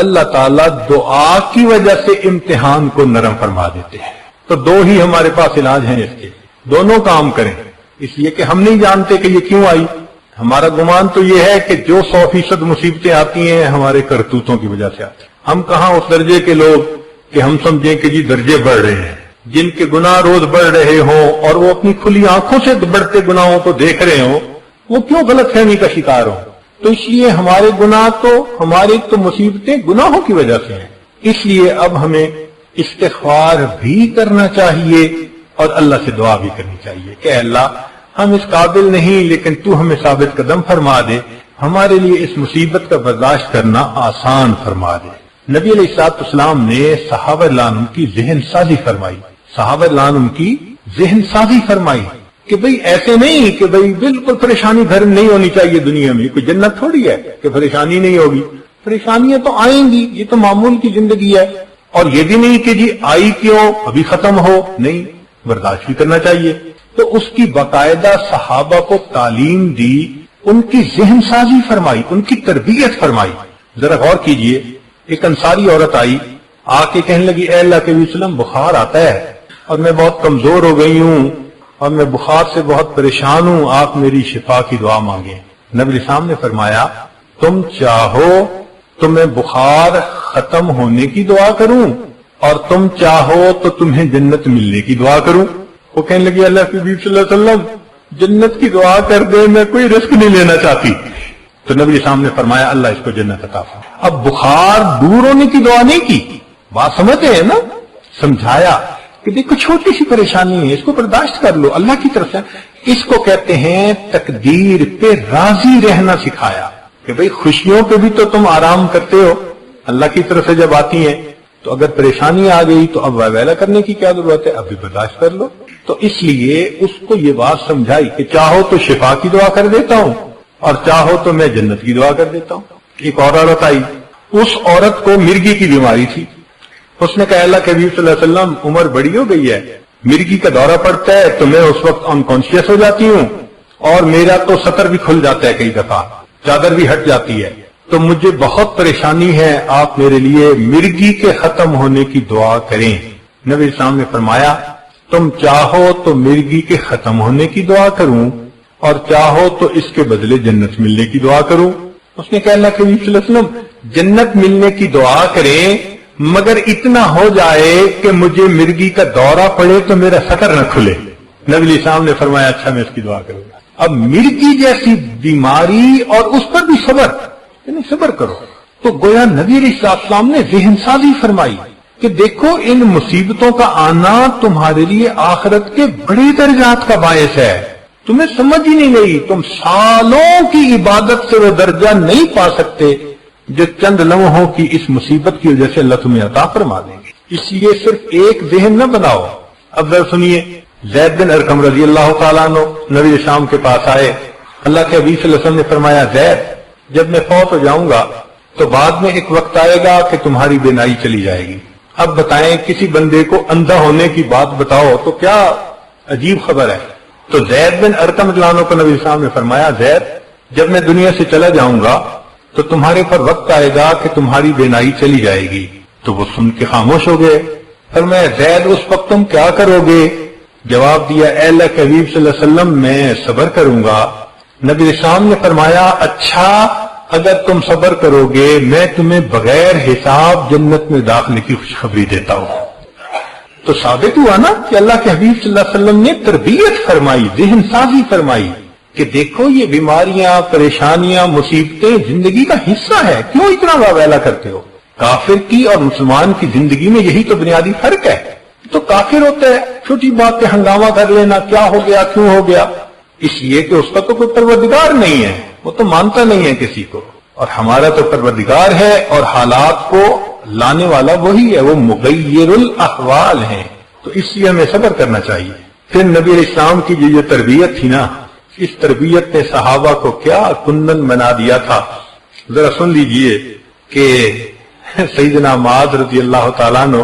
Speaker 2: اللہ تعالیٰ دعا کی وجہ سے امتحان کو نرم فرما دیتے ہیں. تو دو ہی ہمارے پاس علاج ہیں اس کے، دونوں کام کریں. اس لیے کہ ہم نہیں جانتے کہ یہ کیوں آئی. ہمارا گمان تو یہ ہے کہ جو 100% مصیبتیں آتی ہیں ہمارے کرتوتوں کی وجہ سے آتی ہیں. ہم کہاں اس درجے کے لوگ کہ ہم سمجھیں کہ جی درجے بڑھ رہے ہیں. جن کے گناہ روز بڑھ رہے ہوں اور وہ اپنی کھلی آنکھوں سے بڑھتے گناہوں کو دیکھ رہے ہوں، وہ کیوں غلط فہمی کا شکار ہوں. تو اس لیے ہمارے گناہ تو ہماری تو مصیبتیں گناہوں کی وجہ سے ہیں. اس لیے اب ہمیں استغفار بھی کرنا چاہیے اور اللہ سے دعا بھی کرنی چاہیے کہ اللہ ہم اس قابل نہیں، لیکن تو ہمیں ثابت قدم فرما دے، ہمارے لیے اس مصیبت کا برداشت کرنا آسان فرما دے. نبی علیہ الصلوۃ والسلام نے صحابہ عنہم کی ذہن سازی فرمائی، صحابہ عنہم کی ذہن سازی فرمائی کہ بھئی ایسے نہیں کہ بھئی بالکل پریشانی گھر نہیں ہونی چاہیے دنیا میں. کوئی جنت تھوڑی ہے کہ پریشانی نہیں ہوگی، پریشانیاں تو آئیں گی، یہ تو معمول کی زندگی ہے. اور یہ بھی نہیں کہ جی آئی کیوں ابھی ختم ہو، نہیں، برداشت بھی کرنا چاہیے. تو اس کی باقاعدہ صحابہ کو تعلیم دی، ان کی ذہن سازی فرمائی، ان کی تربیت فرمائی. ذرا غور کیجئے، ایک انصاری عورت آئی، آ کے کہنے لگی اے اللہ کے نبی صلی اللہ علیہ وسلم بخار آتا ہے اور میں بہت کمزور ہو گئی ہوں اور میں بخار سے بہت پریشان ہوں، آپ میری شفا کی دعا مانگیں. نبی علیہ السلام نے فرمایا تم چاہو تو میں بخار ختم ہونے کی دعا کروں اور تم چاہو تو تمہیں جنت ملنے کی دعا کروں. وہ کہنے لگی اللہ کے نبی صلی اللہ علیہ وسلم جنت کی دعا کر دے، میں کوئی رسک نہیں لینا چاہتی. تو نبی صاحب نے فرمایا اللہ اس کو جنت عطا فرمائے. اب بخار دور ہونے کی دعا نہیں کی، بات سمجھتے ہیں نا، سمجھایا کہ دیکھو چھوٹی سی پریشانی ہے، اس کو برداشت کر لو اللہ کی طرف سے. اس کو کہتے ہیں تقدیر پہ راضی رہنا سکھایا کہ بھئی خوشیوں پہ بھی تو تم آرام کرتے ہو اللہ کی طرف سے جب آتی ہیں، تو اگر پریشانی آ گئی تو اب ویلا کرنے کی کیا ضرورت ہے، اب بھی برداشت کر لو. تو اس لیے اس کو یہ بات سمجھائی کہ چاہو تو شفا کی دعا کر دیتا ہوں اور چاہو تو میں جنت کی دعا کر دیتا ہوں. ایک اور عورت آئی، اس عورت کو مرگی کی بیماری تھی. اس نے کہا اللہ کے نبی صلی اللہ علیہ وسلم عمر بڑی ہو گئی ہے، مرگی کا دورہ پڑتا ہے تو میں اس وقت انکانشیس ہو جاتی ہوں اور میرا تو سطر بھی کھل جاتا ہے، کئی دفعہ چادر بھی ہٹ جاتی ہے، تو مجھے بہت پریشانی ہے، آپ میرے لیے مرگی کے ختم ہونے کی دعا کریں. نبی اسلام نے فرمایا تم چاہو تو مرگی کے ختم ہونے کی دعا کروں اور چاہو تو اس کے بدلے جنت ملنے کی دعا کروں. اس نے کہا اللہ کے نبی صلی اللہ علیہ وسلم جنت ملنے کی دعا کریں مگر اتنا ہو جائے کہ مجھے مرگی کا دورہ پڑے تو میرا سطر نہ کھلے. نبی علیہ السلام نے فرمایا اچھا میں اس کی دعا کروں گا. اب مرگی جیسی بیماری اور اس پر بھی صبر، یعنی صبر کرو. تو گویا نبی علیہ السلام نے ذہن سازی فرمائی کہ دیکھو ان مصیبتوں کا آنا تمہارے لیے آخرت کے بڑے درجات کا باعث ہے، تمہیں سمجھ ہی نہیں گئی، تم سالوں کی عبادت سے وہ درجہ نہیں پا سکتے جو چند لمحوں کی اس مصیبت کی وجہ سے اللہ تمہیں عطا فرما دیں گے. اس لیے صرف ایک ذہن نہ بناؤ. اب ذرا سنیے، زید بن ارقم رضی اللہ تعالیٰ عنہ نبی شام کے پاس آئے. اللہ کے حبیب صلی اللہ علیہ وسلم نے فرمایا زید جب میں فوت ہو جاؤں گا تو بعد میں ایک وقت آئے گا کہ تمہاری بینائی چلی جائے گی. اب بتائیں کسی بندے کو اندھا ہونے کی بات بتاؤ تو کیا عجیب خبر ہے. تو زید بن ارقم رضی اللہ عنہ کو نبی صاحب نے فرمایا زید جب میں دنیا سے چلا جاؤں گا تو تمہارے پر وقت آئے گا کہ تمہاری بینائی چلی جائے گی. تو وہ سن کے خاموش ہو گئے. فرمایا زید اس وقت تم کیا کرو گے؟ جواب دیا اے اللہ کے حبیب صلی اللہ علیہ وسلم میں صبر کروں گا. نبی اسلام نے فرمایا اچھا اگر تم صبر کرو گے میں تمہیں بغیر حساب جنت میں داخلے کی خوشخبری دیتا ہوں. تو ثابت ہوا نا کہ اللہ کے حبیب صلی اللہ علیہ وسلم نے تربیت فرمائی، ذہن سازی فرمائی کہ دیکھو یہ بیماریاں، پریشانیاں، مصیبتیں زندگی کا حصہ ہے، کیوں اتنا واویلا کرتے ہو؟ کافر کی اور مسلمان کی زندگی میں یہی تو بنیادی فرق ہے. تو کافر ہوتا ہے چھوٹی بات پہ ہنگامہ کر لینا، کیا ہو گیا، کیوں ہو گیا، اس لیے کہ اس کا تو کوئی پروردگار نہیں ہے، وہ تو مانتا نہیں ہے کسی کو. اور ہمارا تو پروردگار ہے اور حالات کو لانے والا وہی ہے، وہ مغیر الاحوال ہیں. تو اس لیے ہمیں صبر کرنا چاہیے. پھر نبی علیہ السلام کی یہ تربیت تھی نا، اس تربیت نے صحابہ کو کیا کندن بنا دیا تھا. ذرا سن لیجئے کہ سیدنا معاذ رضی اللہ تعالیٰ عنہ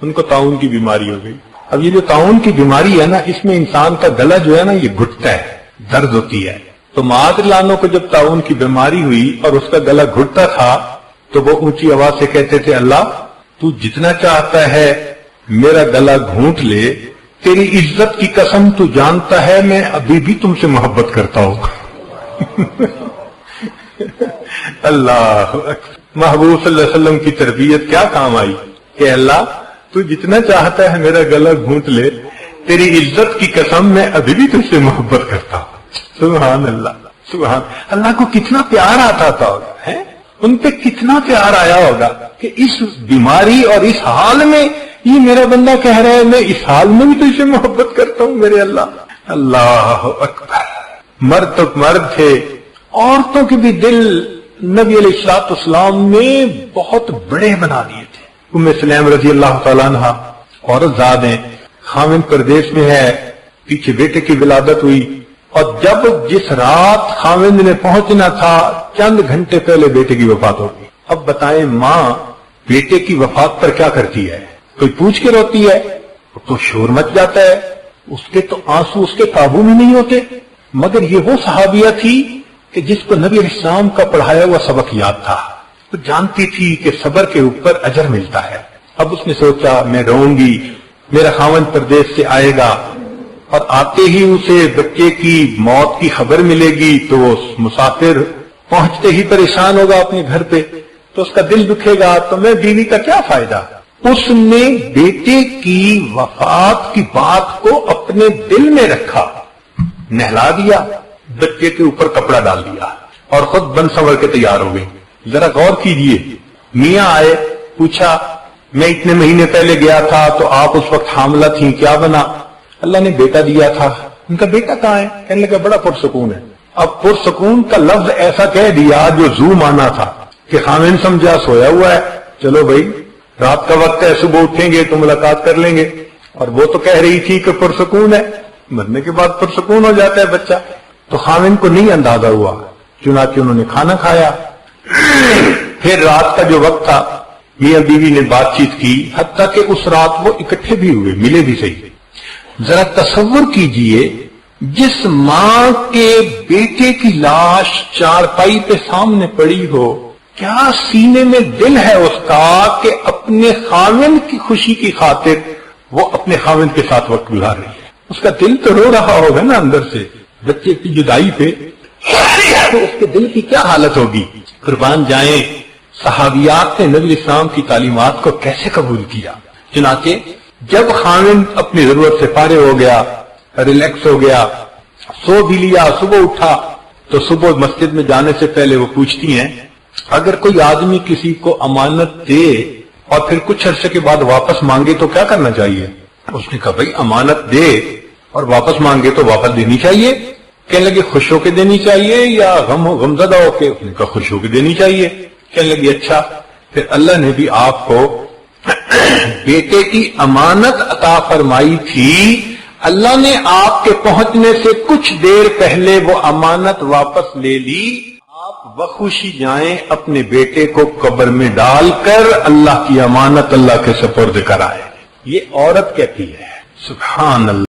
Speaker 2: ان کو طاعون کی بیماری ہو گئی. اب یہ جو طاعون کی بیماری ہے نا، اس میں انسان کا گلا جو ہے نا یہ گھٹتا ہے، درد ہوتی ہے. تو معاذ رضی اللہ عنہ کو جب طاعون کی بیماری ہوئی اور اس کا گلا گھٹتا تھا تو وہ اونچی آواز سے کہتے تھے اللہ تو جتنا چاہتا ہے میرا گلا گھونٹ لے، تیری عزت کی قسم تو جانتا ہے میں ابھی بھی تم سے محبت کرتا ہوں. اللہ محبوب صلی اللہ علیہ وسلم کی تربیت کیا کام آئی کہ اللہ تو جتنا چاہتا ہے میرا گلا گھونٹ لے، تیری عزت کی قسم میں ابھی بھی تم سے محبت کرتا ہوں. سبحان اللہ. سبحان اللہ کو کتنا پیار آتا تھا ہے، ان پہ کتنا پیار آیا ہوگا کہ اس بیماری اور اس حال میں یہ میرا بندہ کہہ رہا ہے میں اس حال میں بھی تو اسے محبت کرتا ہوں میرے اللہ. اللہ اکبر. مرد تو مرد تھے، عورتوں کے بھی دل نبی علیہ الصلوۃ والسلام نے بہت بڑے بنا دیے تھے. ام سلیم رضی اللہ تعالیٰ عنہ عورت ذات ہیں، خاوند پردیس میں ہے، پیچھے بیٹے کی ولادت ہوئی اور جب جس رات خاوند نے پہنچنا تھا چند گھنٹے پہلے بیٹے کی وفات ہو گئی. اب بتائیں ماں بیٹے کی وفات پر کیا کرتی ہے؟ کوئی پوچھ کے روتی ہے تو شور مچ جاتا ہے، اس کے تو آنسو اس کے قابو میں نہیں ہوتے. مگر یہ وہ صحابیہ تھی کہ جس کو نبی علیہ السلام کا پڑھایا ہوا سبق یاد تھا، تو جانتی تھی کہ صبر کے اوپر اجر ملتا ہے. اب اس نے سوچا میں رہوں گی، میرا خاوند پردیس سے آئے گا اور آتے ہی اسے بچے کی موت کی خبر ملے گی تو وہ مسافر پہنچتے ہی پریشان ہوگا اپنے گھر پہ، تو اس کا دل دکھے گا، تو میں بیوی کا کیا فائدہ. اس نے بیٹے کی وفات کی بات کو اپنے دل میں رکھا، نہلا دیا، بچے کے اوپر کپڑا ڈال دیا اور خود بن سنور کے تیار ہو گئی. ذرا غور کیجئے، میاں آئے، پوچھا میں اتنے مہینے پہلے گیا تھا تو آپ اس وقت حاملہ تھیں، کیا بنا؟ اللہ نے بیٹا دیا تھا. ان کا بیٹا کہاں ہے؟ کہنے لگا بڑا پرسکون ہے. اب پرسکون کا لفظ ایسا کہہ دیا جو زو مانا تھا کہ خاوند سمجھا سویا ہوا ہے، چلو بھائی رات کا وقت ہے، صبح اٹھیں گے تو ملاقات کر لیں گے. اور وہ تو کہہ رہی تھی کہ پرسکون ہے، مرنے کے بعد پرسکون ہو جاتا ہے بچہ. تو خاوند کو نہیں اندازہ ہوا، چنانچہ انہوں نے کھانا کھایا. پھر رات کا جو وقت تھا میاں بیوی نے بات چیت کی، حتیٰ کہ اس رات وہ اکٹھے بھی ہوئے، ملے بھی صحیح. ذرا تصور کیجئے جس ماں کے بیٹے کی لاش چارپائی پہ سامنے پڑی ہو، کیا سینے میں دل ہے اس کا کہ اپنے خاوند کی خوشی کی خاطر وہ اپنے خاوند کے ساتھ وقت گزار رہی ہے. اس کا دل تو رو رہا ہوگا نا اندر سے بچے کی جدائی پہ، تو اس کے دل کی کیا حالت ہوگی. قربان جائیں صحابیات نے نبی اسلام کی تعلیمات کو کیسے قبول کیا. چنانچہ جب خاوند اپنی ضرورت سے فارغ ہو گیا، ریلیکس ہو گیا، سو بھی لیا، صبح اٹھا تو صبح مسجد میں جانے سے پہلے وہ پوچھتی ہیں اگر کوئی آدمی کسی کو امانت دے اور پھر کچھ عرصے کے بعد واپس مانگے تو کیا کرنا چاہیے؟ اس نے کہا بھائی امانت دے اور واپس مانگے تو واپس دینی چاہیے. کہنے لگے خوش ہو کے دینی چاہیے یا غمزدہ ہو کے؟ اس نے کہا خوش ہو کے دینی چاہیے. کہنے لگی اچھا. پھر اللہ نے بھی آپ کو بیٹے کی امانت عطا فرمائی تھی، اللہ نے آپ کے پہنچنے سے کچھ دیر پہلے وہ امانت واپس لے لی. آپ بخوشی جائیں اپنے بیٹے کو قبر میں ڈال کر اللہ کی امانت اللہ کے سپرد کرائے. یہ عورت کہتی ہے سبحان اللہ.